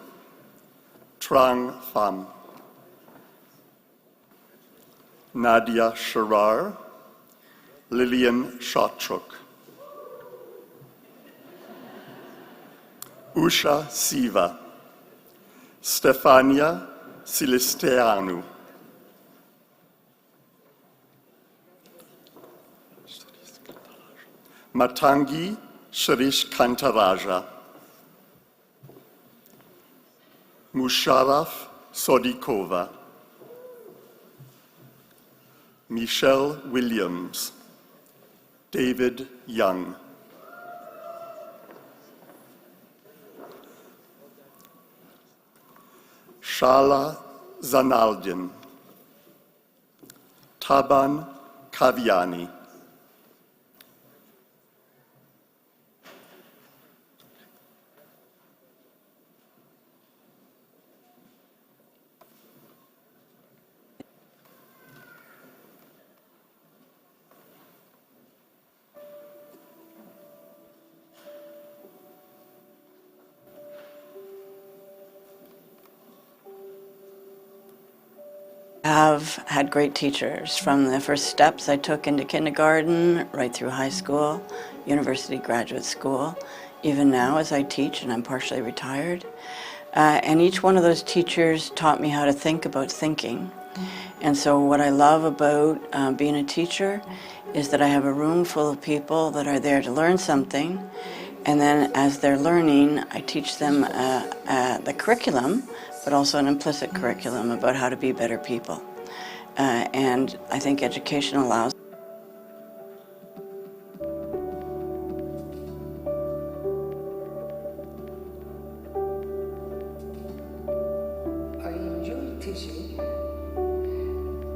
Trang Pham. Nadia Sharar. Lillian Shotchuk. Usha Siva. Stefania Silisteanu. Matangi Sharish Kantaraja. Musharraf Sodikova. Michelle Williams. David Young. Shala Zanaldin. Taban Kaviani. have had great teachers from the first steps I took into kindergarten, right through high school, university, graduate school, even now as I teach and I'm partially retired. And each one of those teachers taught me how to think about thinking. And so what I love about being a teacher is that I have a room full of people that are there to learn something. And then as they're learning, I teach them the curriculum, but also an implicit curriculum about how to be better people. And I think education allows I enjoy teaching.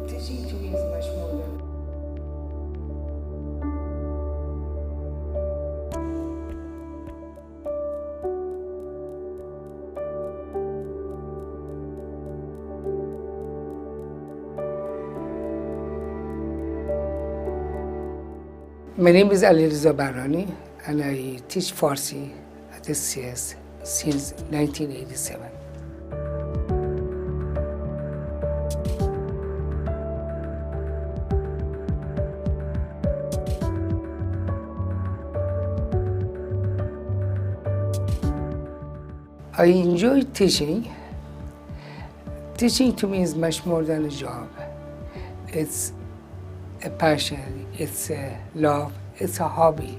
Teaching to me is much more than My name is Ali Reza Barani, and I teach Farsi at SCS since 1987. I enjoy teaching. Teaching to me is much more than a job. It's a passion, it's a love, it's a hobby.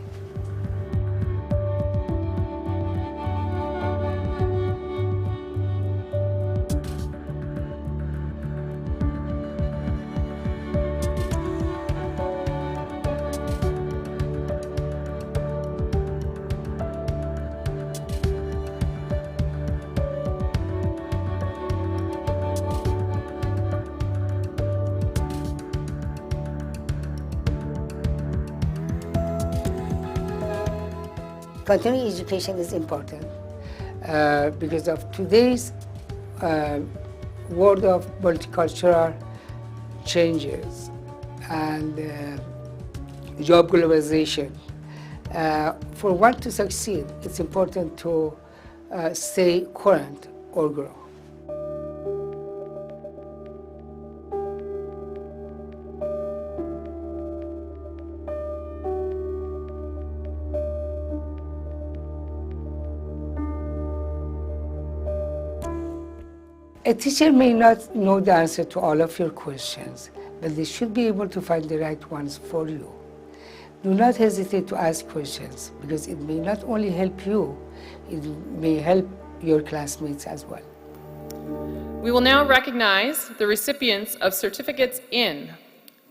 Continuing education is important because of today's world of multicultural changes and job globalization. For one to succeed, it's important to stay current or grow. A teacher may not know the answer to all of your questions, but they should be able to find the right ones for you. Do not hesitate to ask questions, because it may not only help you, it may help your classmates as well. We will now recognize the recipients of certificates in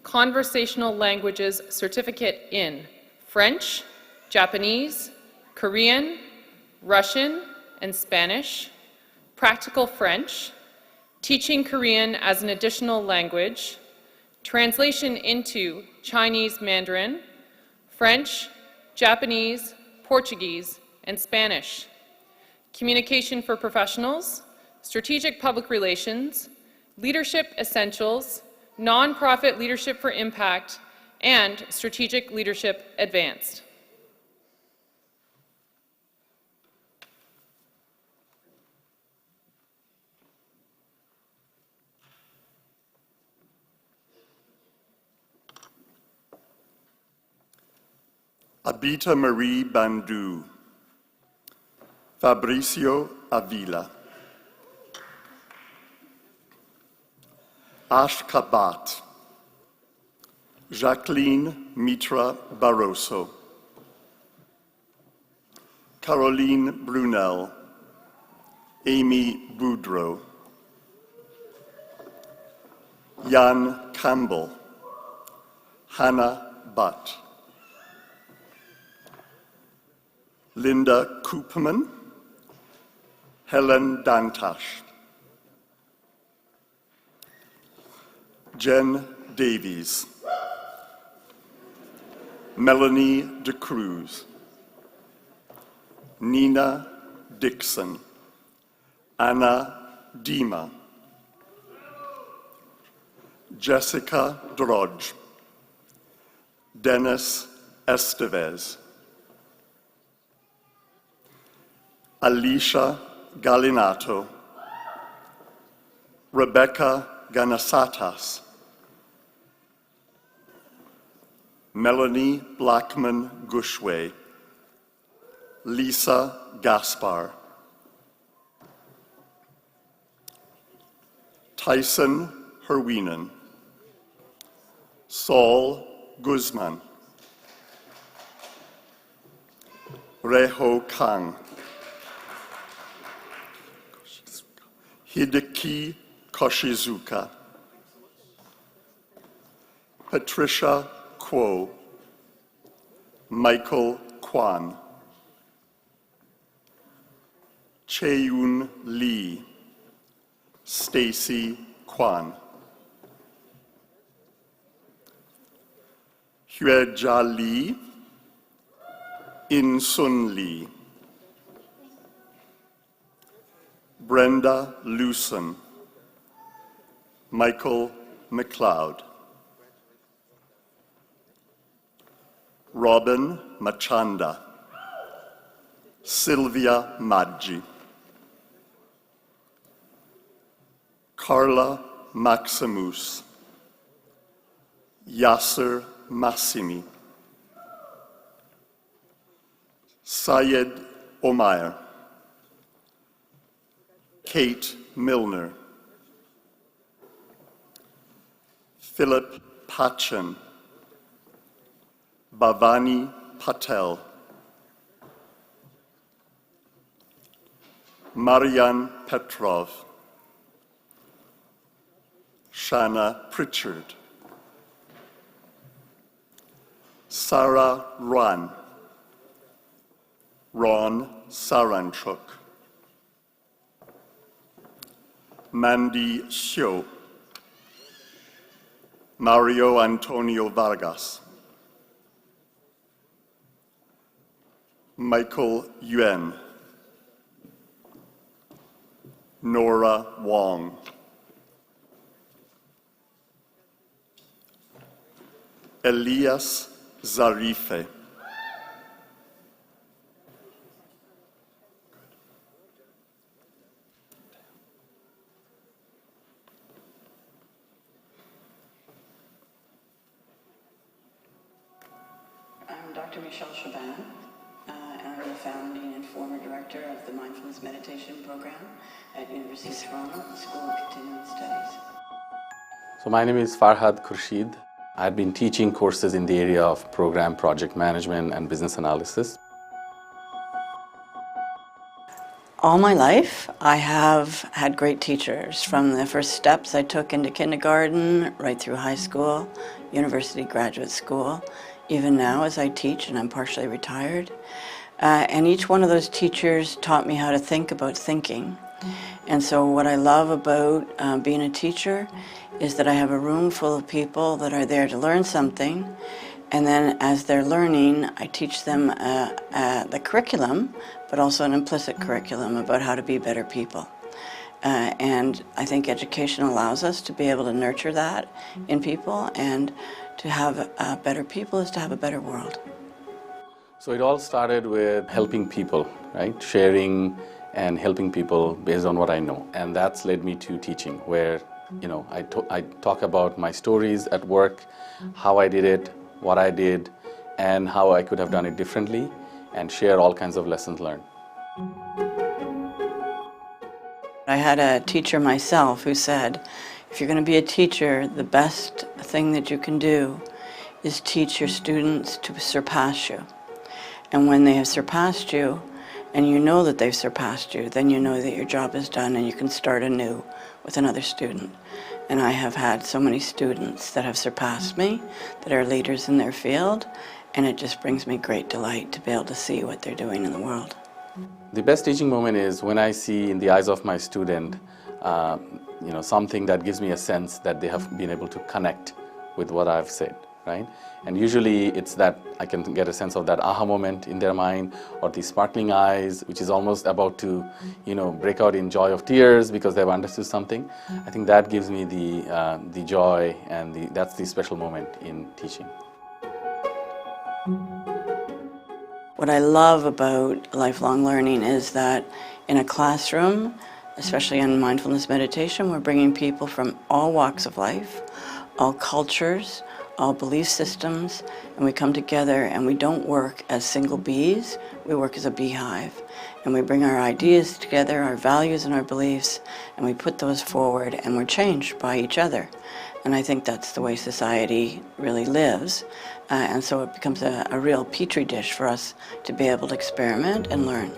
Conversational Languages Certificate in French, Japanese, Korean, Russian, and Spanish, Practical French, Teaching Korean as an Additional Language, Translation into Chinese Mandarin, French, Japanese, Portuguese, and Spanish, Communication for Professionals, Strategic Public Relations, Leadership Essentials, Nonprofit Leadership for Impact, and Strategic Leadership Advanced. Abita Marie Bandu, Fabricio Avila, Ashkabat, Jacqueline Mitra Barroso, Caroline Brunel, Amy Boudreau, Jan Campbell, Hannah Butt, Linda Koopman, Helen Dantash, Jen Davies, Melanie De Cruz, Nina Dixon, Anna Dima, Jessica Drodge, Dennis Estevez, Alicia Gallinato, Rebecca Ganasatas, Melanie Blackman Gushway, Lisa Gaspar, Tyson Herweenan, Saul Guzman, Reho Kang, Hideki Koshizuka, Patricia Kuo, Michael Kwan, Chaeyoon Lee, Stacy Kwan, Huejia Lee, In Sun Lee, Brenda Lewson, Michael McLeod, Robin Machanda, Sylvia Maggi, Carla Maximus, Yasser Massimi, Syed Omair, Kate Milner, Philip Pachin, Bhavani Patel, Marian Petrov, Shana Pritchard, Sarah Ran, Ron Saranchuk, Mandy Xiu, Mario Antonio Vargas, Michael Yuan, Nora Wong, Elias Zarife, I'm Dr. Michelle Chaban, and I'm the founding and former director of the Mindfulness Meditation Program at University of Toronto, the School of Continuing Studies. So my name is Farhad Khurshid. I've been teaching courses in the area of program project management and business analysis. All my life, I have had great teachers. From the first steps I took into kindergarten, right through high school, university, graduate school, even now as I teach and I'm partially retired. And each one of those teachers taught me how to think about thinking. And so what I love about being a teacher is that I have a room full of people that are there to learn something, and then as they're learning, I teach them the curriculum, but also an implicit curriculum about how to be better people. And I think education allows us to be able to nurture that in people, and to have better people is to have a better world. So it all started with helping people, right? Sharing and helping people based on what I know. And that's led me to teaching, where I talk about my stories at work, how I did it, what I did, and how I could have done it differently, and share all kinds of lessons learned. I had a teacher myself who said, if you're going to be a teacher, the best thing that you can do is teach your students to surpass you. And when they have surpassed you, and you know that they've surpassed you, then you know that your job is done and you can start anew with another student. And I have had so many students that have surpassed me, that are leaders in their field, and it just brings me great delight to be able to see what they're doing in the world. The best teaching moment is when I see in the eyes of my student something that gives me a sense that they have been able to connect with what I've said, right? And usually it's that I can get a sense of that aha moment in their mind, or the sparkling eyes, which is almost about to, break out in joy of tears because they've understood something. I think that gives me the joy, and that's the special moment in teaching. What I love about lifelong learning is that in a classroom, especially in mindfulness meditation. We're bringing people from all walks of life, all cultures, all belief systems, and we come together and we don't work as single bees, we work as a beehive. And we bring our ideas together, our values and our beliefs, and we put those forward and we're changed by each other. And I think that's the way society really lives. And so it becomes a real petri dish for us to be able to experiment and learn.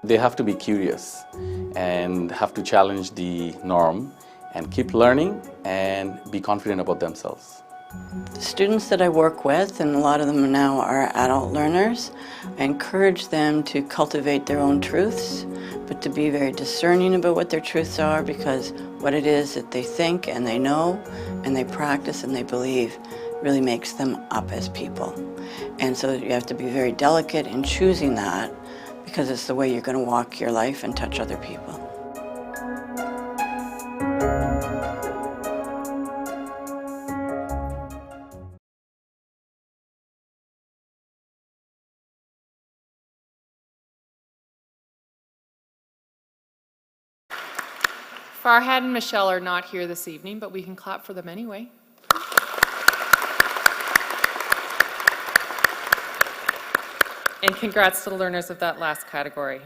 They have to be curious and have to challenge the norm and keep learning and be confident about themselves. The students that I work with, and a lot of them now are adult learners, I encourage them to cultivate their own truths, but to be very discerning about what their truths are, because what it is that they think and they know and they practice and they believe really makes them up as people. And so you have to be very delicate in choosing that, because it's the way you're going to walk your life and touch other people. Farhad and Michelle are not here this evening, but we can clap for them anyway. And congrats to the learners of that last category.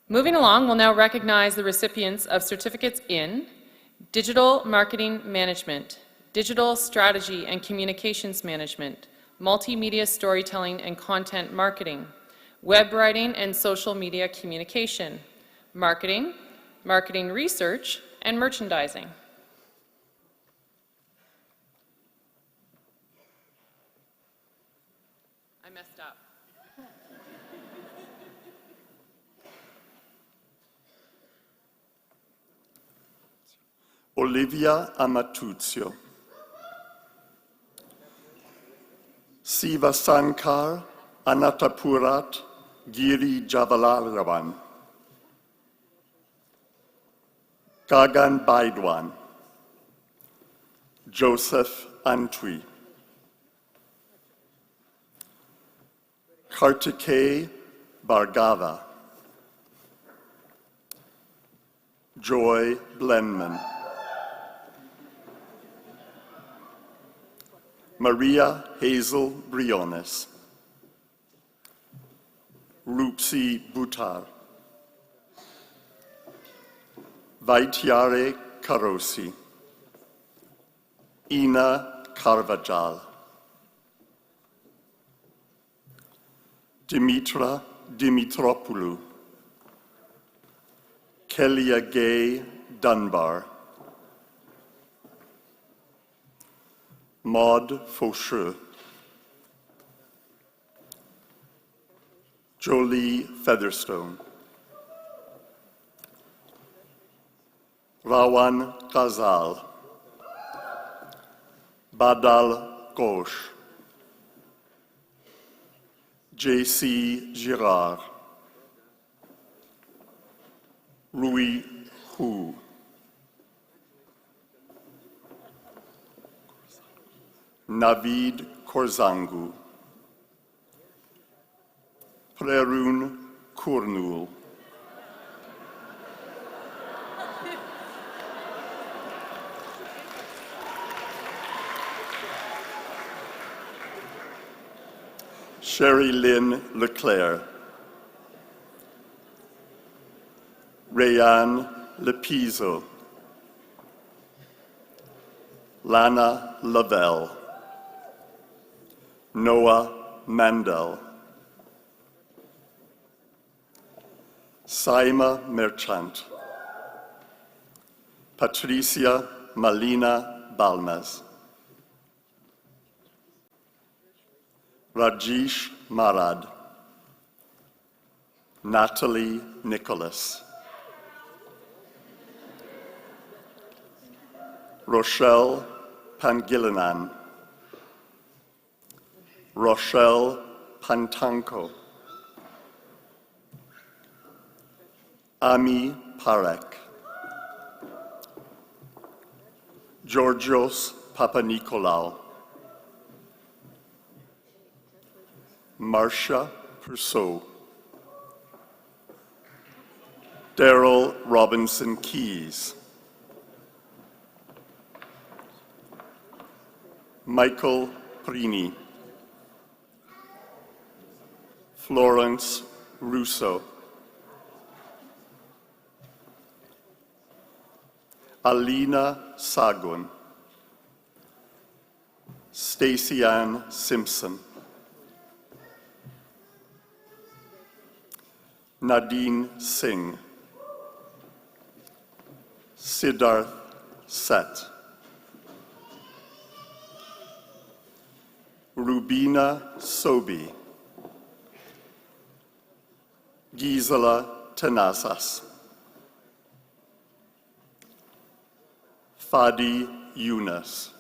Moving along, we'll now recognize the recipients of certificates in Digital Marketing Management, Digital Strategy and Communications Management, Multimedia Storytelling and Content Marketing, Web Writing and Social Media Communication, Marketing, Marketing Research, and Merchandising. I messed up. Olivia Amatuzio. Siva Sankar Anatapurat Giri Javalaravan. Gagan Baidwan. Joseph Antwi. Kartikay Bhargava. Joy Blenman. Maria Hazel Briones. Rupsi Buttar. Vaityare Karosi. Ina Carvajal. Dimitra Dimitropoulou. Kelia Gay Dunbar. Maud Faucheux. Jolie Featherstone. Rawan Ghazal. Badal Ghosh. J.C. Girard. Louis Hu. Navid Korzangu. Prerun Kurnul. Sherry Lynn Leclerc. Rayanne Lepizo. Lana Lavelle. Noah Mandel. Saima Merchant. Patricia Malina Balmes. Rajesh Marad. Natalie Nicholas. Rochelle Pangilinan. Rochelle Pantanko. Ami Parek. Georgios Papanikolaou. Marcia Crusoe, Daryl Robinson Keys, Michael Prini, Florence Russo, Alina Sagun, Stacey Ann Simpson, Nadine Singh, Siddharth Seth, Rubina Sobi, Gisela Tenazas, Fadi Yunus.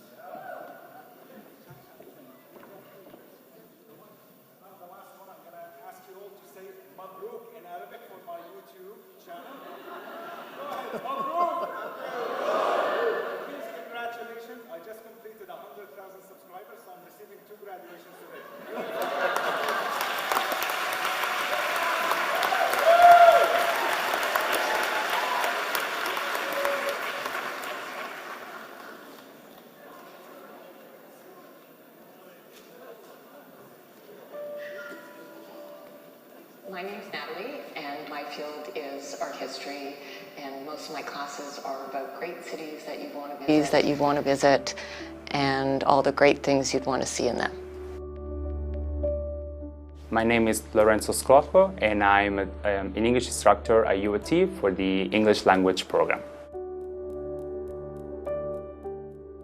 My name is Natalie, and my field is art history, and most of my classes are about great cities that you'd want to visit, and all the great things you'd want to see in them. My name is Lorenzo Scrocco, and I'm an English instructor at UAT for the English language program.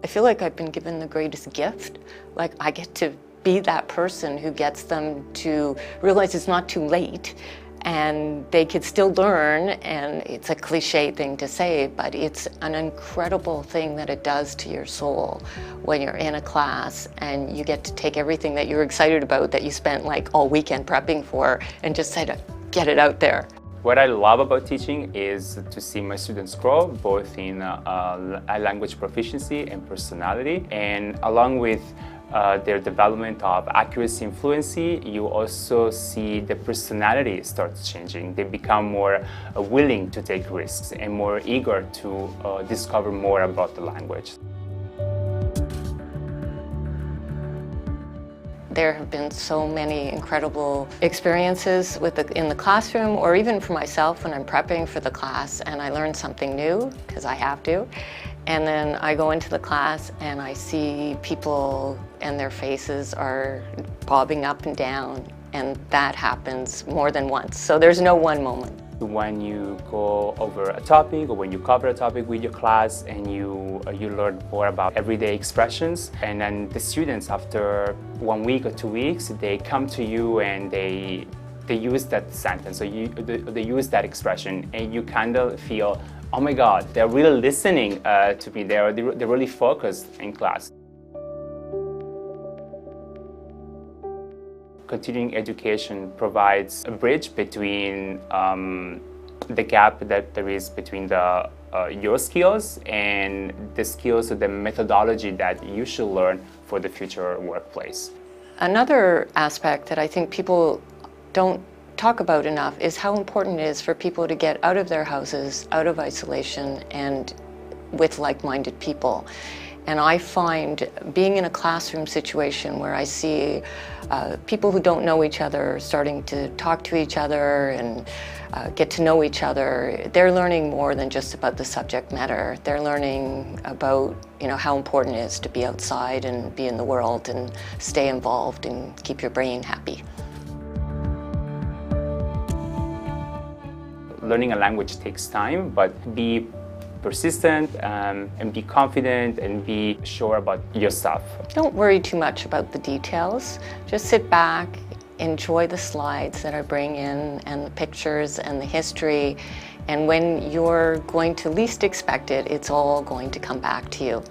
I feel like I've been given the greatest gift. Like, I get to be that person who gets them to realize it's not too late and they could still learn, and it's a cliche thing to say, but it's an incredible thing that it does to your soul when you're in a class and you get to take everything that you're excited about that you spent like all weekend prepping for and just say to get it out there. What I love about teaching is to see my students grow, both in language proficiency and personality, and along with their development of accuracy and fluency, you also see the personality starts changing. They become more willing to take risks and more eager to discover more about the language. There have been so many incredible experiences in the classroom, or even for myself when I'm prepping for the class and I learn something new, because I have to. And then I go into the class and I see people and their faces are bobbing up and down, and that happens more than once. So there's no one moment. When you go over a topic or when you cover a topic with your class and you learn more about everyday expressions, and then the students after 1 week or 2 weeks, they come to you and they use that sentence or they use that expression, and you kind of feel, oh my God, they're really listening to me. They're really focused in class. Continuing education provides a bridge between the gap that there is between your skills and the skills or the methodology that you should learn for the future workplace. Another aspect that I think people don't talk about enough is how important it is for people to get out of their houses, out of isolation, and with like-minded people. And I find being in a classroom situation where I see people who don't know each other starting to talk to each other and get to know each other, they're learning more than just about the subject matter. They're learning about, how important it is to be outside and be in the world and stay involved and keep your brain happy. Learning a language takes time, but be persistent and be confident and be sure about your stuff. Don't worry too much about the details. Just sit back, enjoy the slides that I bring in and the pictures and the history. And when you're going to least expect it, it's all going to come back to you.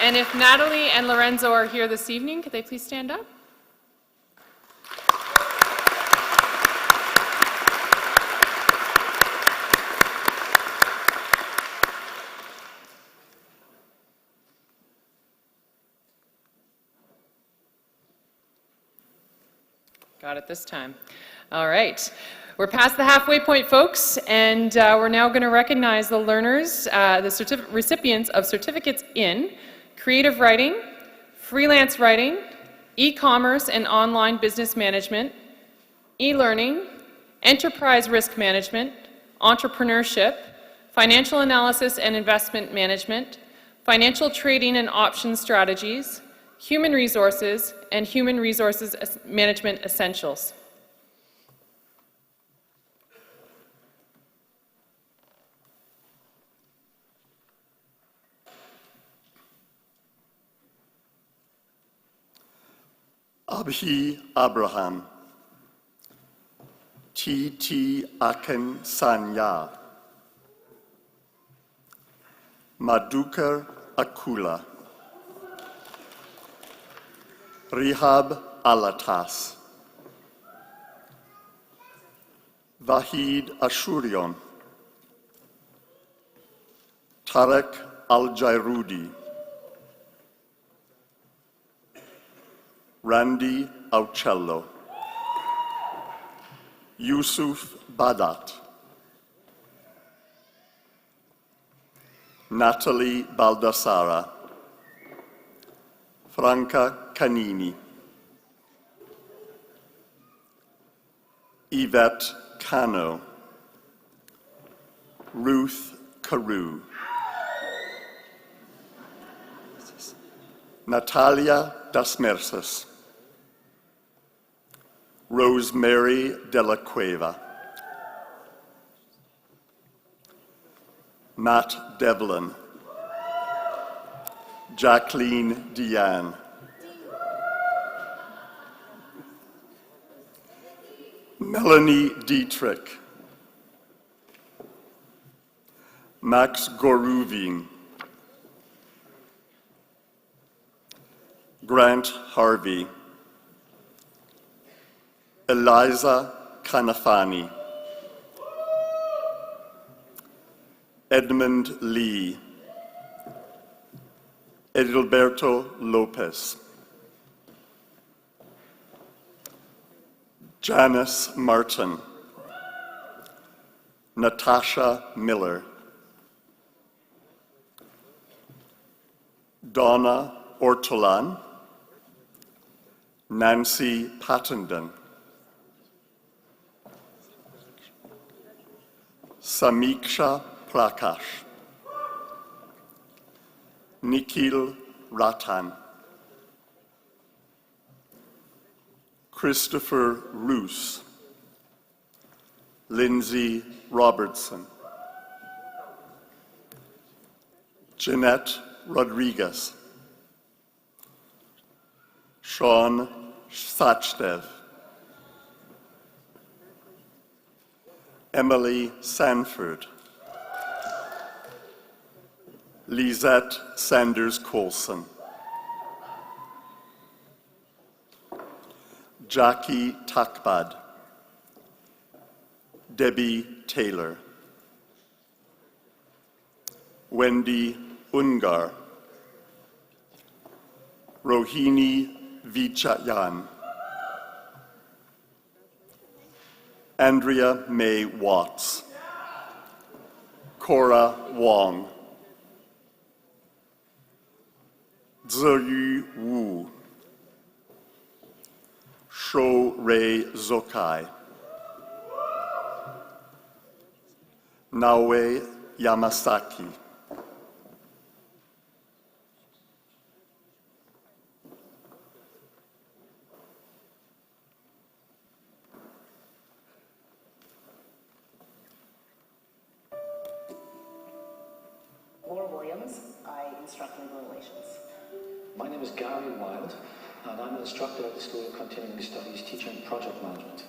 And if Natalie and Lorenzo are here this evening, could they please stand up? Got it this time. All right. We're past the halfway point, folks, and we're now going to recognize the learners, the recipients of certificates in creative writing, freelance writing, e-commerce and online business management, e-learning, enterprise risk management, entrepreneurship, financial analysis and investment management, financial trading and options strategies, human resources, and human resources management essentials. Abhi Abraham, T.T. Aken Sanya, Madhukar Akula, Rihab Alatas, Vahid Ashurion, Tarek Al-Jairudi, Randy Aucello, Yusuf Badat, Natalie Baldassara, Franca Canini, Yvette Cano, Ruth Carew, Natalia Dasmerces, Rosemary de la Cueva, Matt Devlin, Jacqueline Deanne, Melanie Dietrich, Max Goruvin, Grant Harvey, Eliza Kanafani, Edmund Lee, Edilberto Lopez, Janice Martin, Natasha Miller, Donna Ortolan, Nancy Pattenden, Samiksha Prakash, Nikhil Ratan, Christopher Roos, Lindsay Robertson, Jeanette Rodriguez, Sean Sachdev, Emily Sanford, Lisette Sanders-Colson, Jackie Takbad, Debbie Taylor, Wendy Ungar, Rohini Vichayan, Andrea May Watts, Cora Wong, Ziyu Wu, Sho Rei Zokai, Naoe Yamasaki, Instruct Legal Relations. My name is Gary Wild, and I'm an instructor at the School of Continuing Studies teaching project management.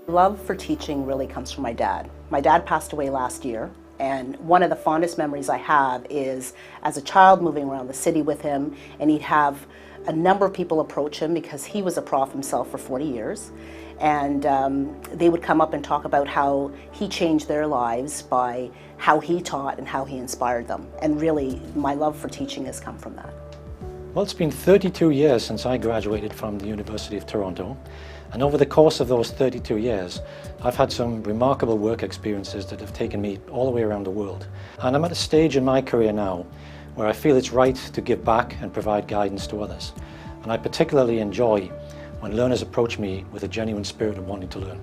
Love for teaching really comes from my dad. My dad passed away last year, and one of the fondest memories I have is as a child moving around the city with him, and he'd have a number of people approach him because he was a prof himself for 40 years. And they would come up and talk about how he changed their lives by how he taught and how he inspired them. And really, my love for teaching has come from that. Well, it's been 32 years since I graduated from the University of Toronto, and over the course of those 32 years, I've had some remarkable work experiences that have taken me all the way around the world. And I'm at a stage in my career now where I feel it's right to give back and provide guidance to others. And I particularly enjoy when learners approach me with a genuine spirit of wanting to learn.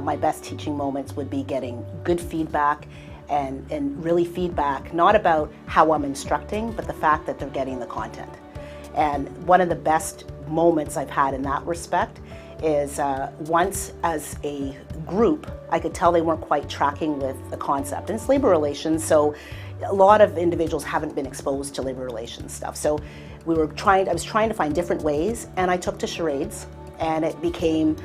My best teaching moments would be getting good feedback and really feedback, not about how I'm instructing, but the fact that they're getting the content. And one of the best moments I've had in that respect is once as a group, I could tell they weren't quite tracking with the concept. And it's labor relations, so a lot of individuals haven't been exposed to labor relations stuff. So I was trying to find different ways, and I took to charades. And it became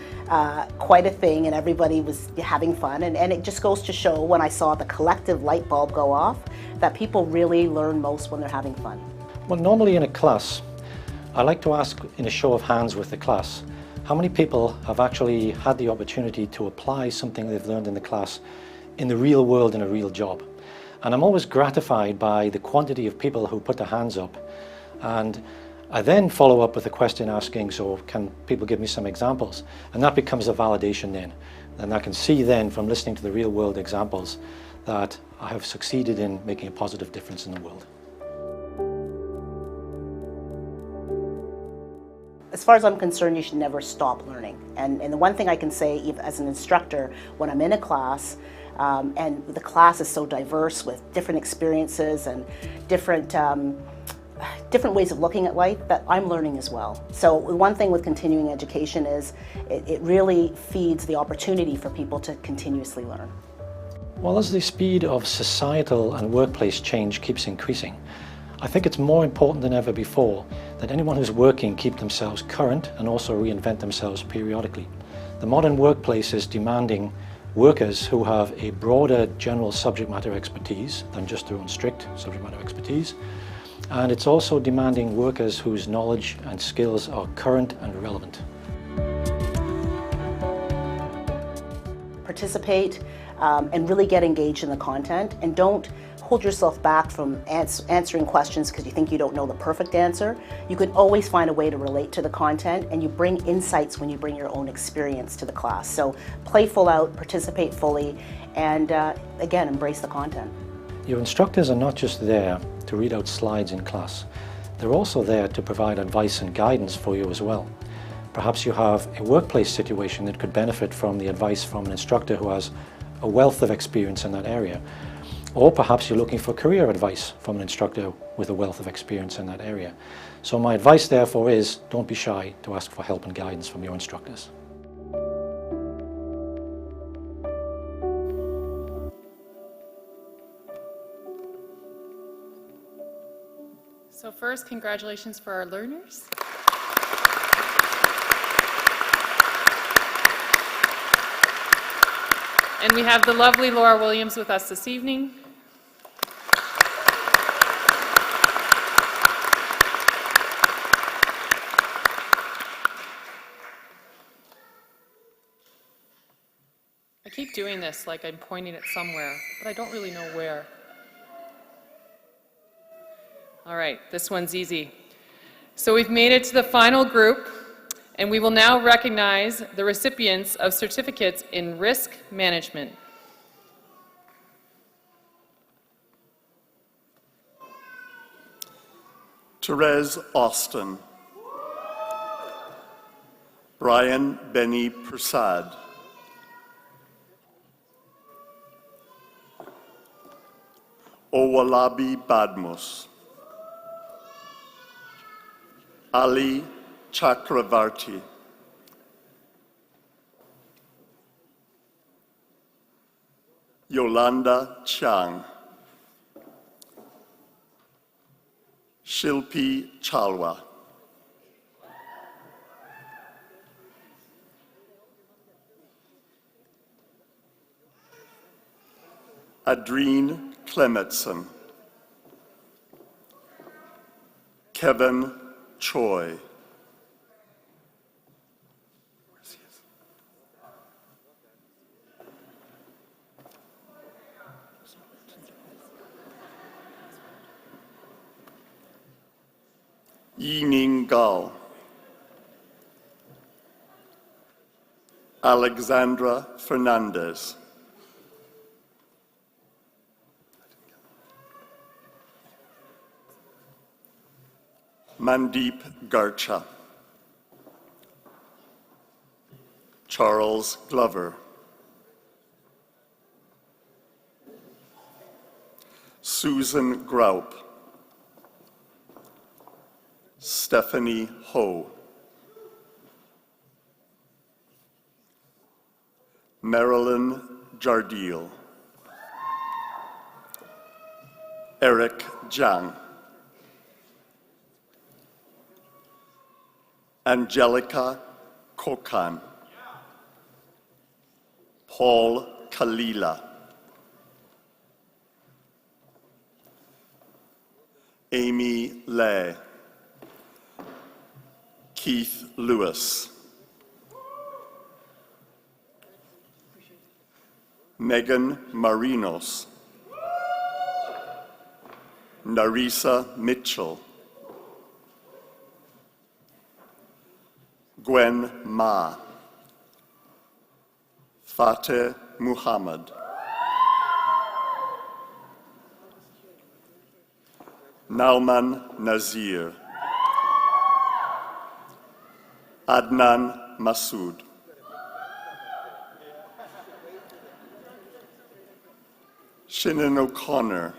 quite a thing, and everybody was having fun. And it just goes to show, when I saw the collective light bulb go off, that people really learn most when they're having fun. Well, normally in a class, I like to ask in a show of hands with the class, how many people have actually had the opportunity to apply something they've learned in the class in the real world in a real job? And I'm always gratified by the quantity of people who put their hands up. And I then follow up with a question asking, so can people give me some examples? And that becomes a validation then. And I can see then from listening to the real world examples that I have succeeded in making a positive difference in the world. As far as I'm concerned, you should never stop learning. And the one thing I can say, even as an instructor, when I'm in a class, and the class is so diverse with different experiences and different ways of looking at life, that I'm learning as well. So one thing with continuing education is it really feeds the opportunity for people to continuously learn. Well, as the speed of societal and workplace change keeps increasing, I think it's more important than ever before that anyone who's working keep themselves current and also reinvent themselves periodically. The modern workplace is demanding workers who have a broader general subject matter expertise than just their own strict subject matter expertise. And it's also demanding workers whose knowledge and skills are current and relevant. Participate and really get engaged in the content, and don't hold yourself back from answering questions because you think you don't know the perfect answer. You can always find a way to relate to the content, and you bring insights when you bring your own experience to the class. So play full out, participate fully, and again, embrace the content. Your instructors are not just there to read out slides in class. They're also there to provide advice and guidance for you as well. Perhaps you have a workplace situation that could benefit from the advice from an instructor who has a wealth of experience in that area. Or perhaps you're looking for career advice from an instructor with a wealth of experience in that area. So my advice therefore is, don't be shy to ask for help and guidance from your instructors. So first, congratulations for our learners. And we have the lovely Laura Williams with us this evening. I keep doing this like I'm pointing it somewhere, but I don't really know where. All right, this one's easy. So we've made it to the final group, and we will now recognize the recipients of certificates in risk management. Therese Austin. Brian Benny Prasad. Owalabi Badmus. Ali Chakravarti. Yolanda Chang. Shilpi Chalwa. Adrien Clemetson. Kevin Choi. Yining Gao, Alexandra Fernandez, Mandeep Garcha, Charles Glover, Susan Graup, Stephanie Ho, Marilyn Jardil, Eric Jiang, Angelica Kokan, Paul Kalila, Amy Lay, Keith Lewis, Megan Marinos, Narisa Mitchell, Gwen Ma, Fateh Muhammad, Nauman Nazir, Adnan Masood, Shannon O'Connor,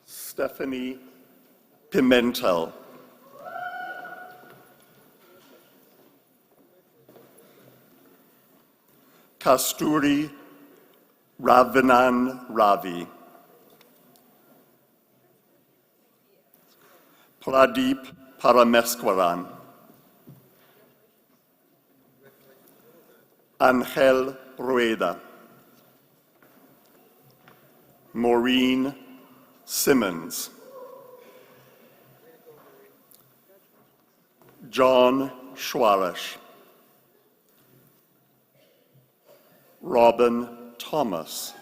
Stephanie Pimentel, Kasturi Ravinan Ravi, Pradeep Parameswaran, Angel Rueda, Maureen Simmons, John Schwarish, Robin Thomas,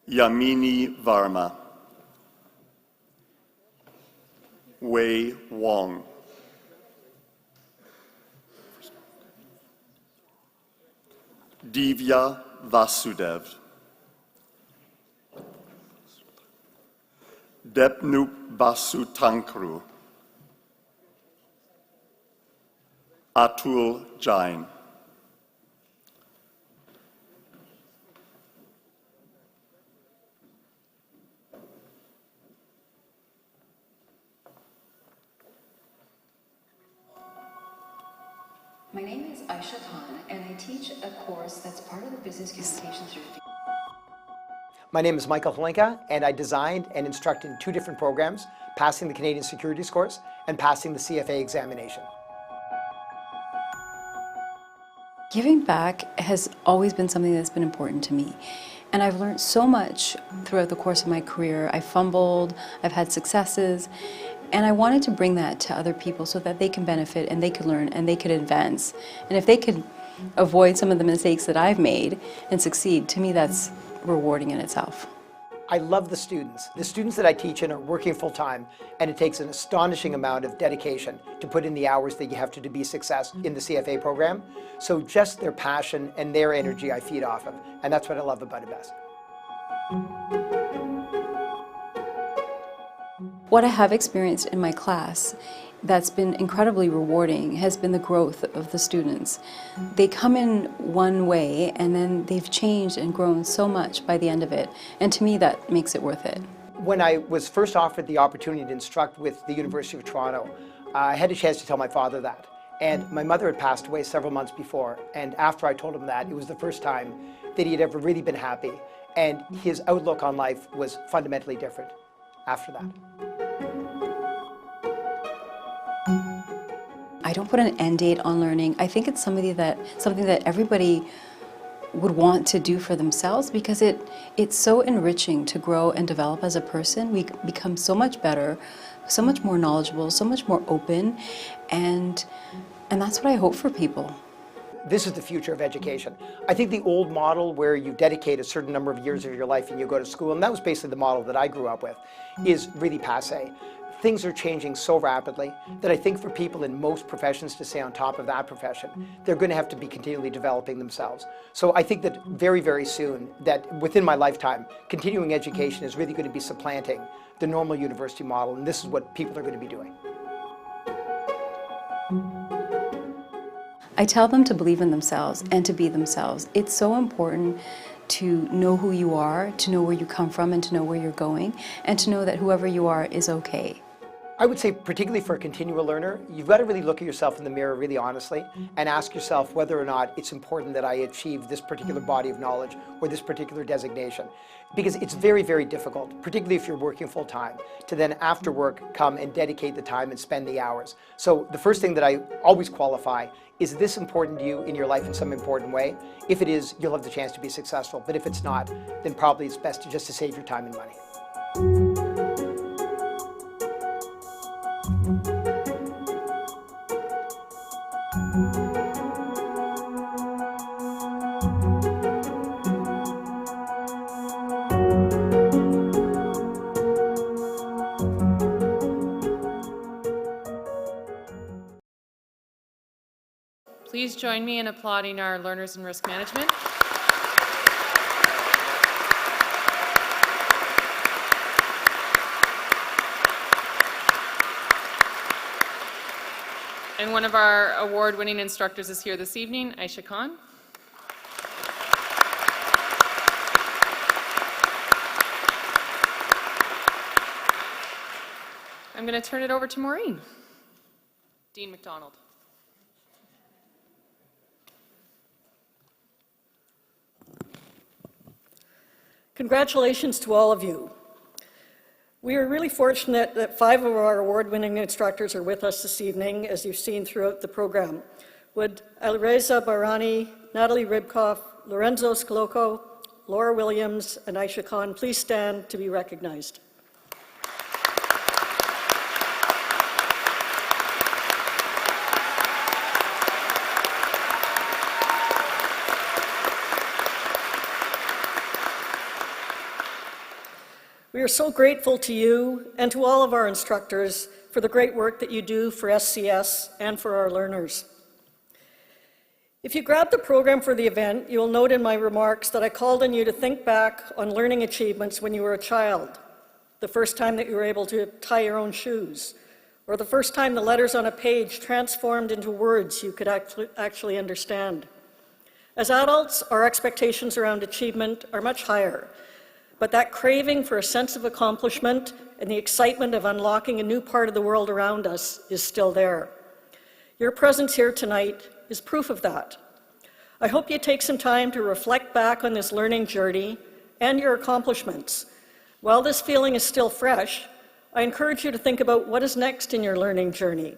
Yamini Varma, Wei Wong, Divya Vasudev, Depnup Basu Tankru, Atul Jain, My name is Aisha Khan, and I teach a course that's part of the Business Communication Certificate. My name is Michael Holinka, and I designed and instructed in 2 different programs, passing the Canadian Securities course and passing the CFA examination. Giving back has always been something that's been important to me. And I've learned so much throughout the course of my career. I fumbled, I've had successes, and I wanted to bring that to other people so that they can benefit and they could learn and they could advance. And if they could avoid some of the mistakes that I've made and succeed, to me that's rewarding in itself. I love the students. The students that I teach in are working full-time, and it takes an astonishing amount of dedication to put in the hours that you have to be a success in the CFA program. So just their passion and their energy I feed off of, and that's what I love about it best. What I have experienced in my class that's been incredibly rewarding has been the growth of the students. They come in one way and then they've changed and grown so much by the end of it, and to me that makes it worth it. When I was first offered the opportunity to instruct with the University of Toronto, I had a chance to tell my father that. And my mother had passed away several months before, and after I told him that, it was the first time that he had ever really been happy, and his outlook on life was fundamentally different after that. I don't put an end date on learning. I think it's something that everybody would want to do for themselves, because it's so enriching to grow and develop as a person. We become so much better, so much more knowledgeable, so much more open, and that's what I hope for people. this is the future of education. I think the old model where you dedicate a certain number of years of your life and you go to school, and that was basically the model that I grew up with, is really passé. Things are changing so rapidly that I think for people in most professions to stay on top of that profession, they're going to have to be continually developing themselves. So I think that very, very soon, that within my lifetime, continuing education is really going to be supplanting the normal university model, and this is what people are going to be doing. I tell them to believe in themselves and to be themselves. It's so important to know who you are, to know where you come from, and to know where you're going, and to know that whoever you are is okay. I would say, particularly for a continual learner, you've got to really look at yourself in the mirror really honestly and ask yourself whether or not it's important that I achieve this particular body of knowledge or this particular designation. Because it's very, very difficult, particularly if you're working full time, to then after work come and dedicate the time and spend the hours. So the first thing that I always qualify, is this important to you in your life in some important way? If it is, you'll have the chance to be successful. But if it's not, then probably it's best just to save your time and money. Please join me in applauding our learners in risk management. And one of our award-winning instructors is here this evening, Aisha Khan. I'm going to turn it over to Maureen. Dean McDonald. Congratulations to all of you. We are really fortunate that 5 of our award-winning instructors are with us this evening, as you've seen throughout the program. Would Alireza Barani, Natalie Ribkoff, Lorenzo Scalocco, Laura Williams, and Aisha Khan please stand to be recognized. We are so grateful to you and to all of our instructors for the great work that you do for SCS and for our learners. If you grab the program for the event, you will note in my remarks that I called on you to think back on learning achievements when you were a child, the first time that you were able to tie your own shoes, or the first time the letters on a page transformed into words you could actually understand. As adults, our expectations around achievement are much higher. But that craving for a sense of accomplishment and the excitement of unlocking a new part of the world around us is still there. Your presence here tonight is proof of that. I hope you take some time to reflect back on this learning journey and your accomplishments. While this feeling is still fresh, I encourage you to think about what is next in your learning journey.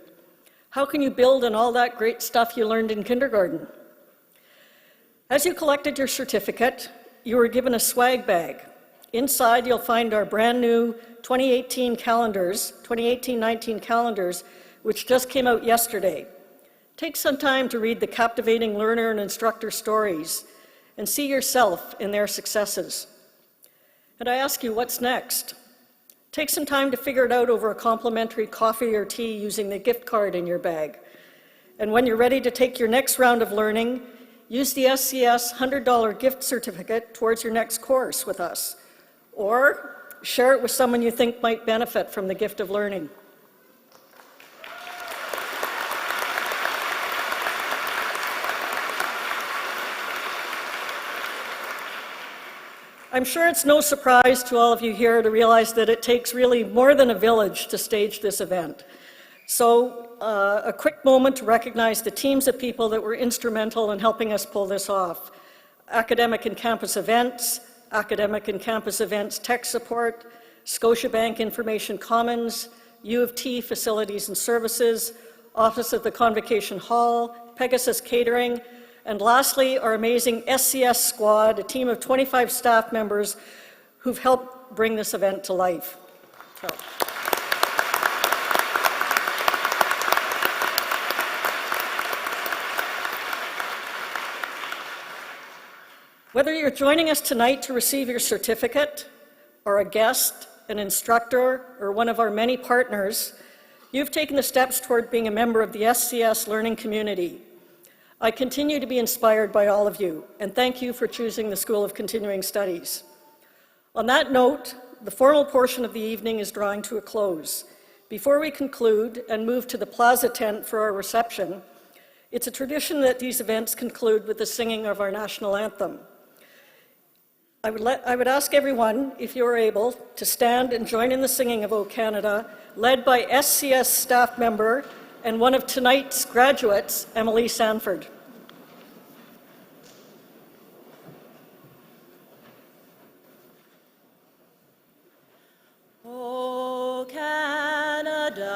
How can you build on all that great stuff you learned in kindergarten? As you collected your certificate, you were given a swag bag. Inside, you'll find our brand new 2018 calendars, 2018-19 calendars, which just came out yesterday. Take some time to read the captivating learner and instructor stories and see yourself in their successes. And I ask you, what's next? Take some time to figure it out over a complimentary coffee or tea using the gift card in your bag. And when you're ready to take your next round of learning, use the SCS $100 gift certificate towards your next course with us. Or share it with someone you think might benefit from the gift of learning. I'm sure it's no surprise to all of you here to realize that it takes really more than a village to stage this event. So a quick moment to recognize the teams of people that were instrumental in helping us pull this off. Academic and Campus Events, Academic and Campus Events Tech Support, Scotiabank Information Commons, U of T Facilities and Services, Office of the Convocation Hall, Pegasus Catering, and lastly, our amazing SCS squad, a team of 25 staff members who've helped bring this event to life. So. Whether you're joining us tonight to receive your certificate, or a guest, an instructor, or one of our many partners, you've taken the steps toward being a member of the SCS learning community. I continue to be inspired by all of you, and thank you for choosing the School of Continuing Studies. On that note, the formal portion of the evening is drawing to a close. Before we conclude and move to the plaza tent for our reception, it's a tradition that these events conclude with the singing of our national anthem. I would ask everyone, if you are able, to stand and join in the singing of O Canada, led by SCS staff member and one of tonight's graduates, Emily Sanford. O Canada,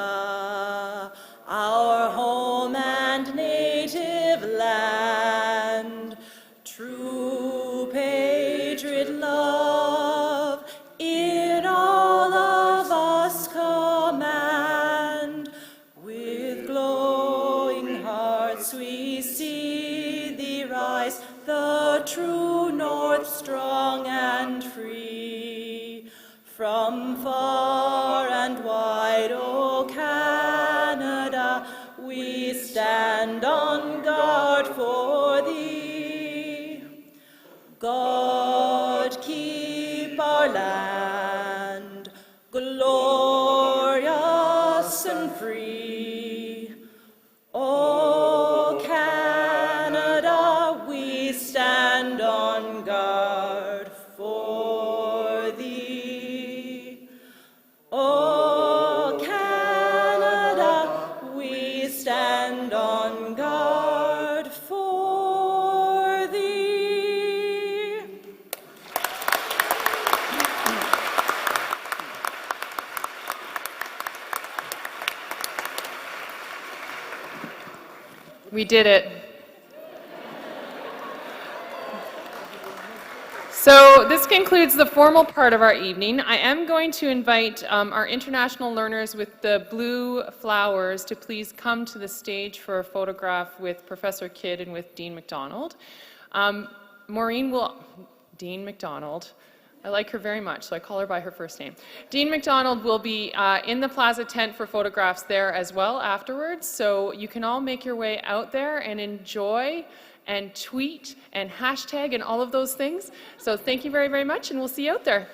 our home and native land, true patriot love in all of us command. With glowing hearts we see thee rise, the true north strong and free. From far and wide, O Canada, we stand on guard for thee. God keep our land glorious and free. O Canada, we stand on guard for thee. O Canada, we stand on guard for thee. We did it. So this concludes the formal part of our evening. I am going to invite our international learners with the blue flowers to please come to the stage for a photograph with Professor Kidd and with Dean MacDonald. Dean MacDonald, I like her very much, so I call her by her first name. Dean MacDonald will be in the plaza tent for photographs there as well afterwards, so you can all make your way out there and enjoy and tweet and hashtag and all of those things. So thank you very, very much, and we'll see you out there.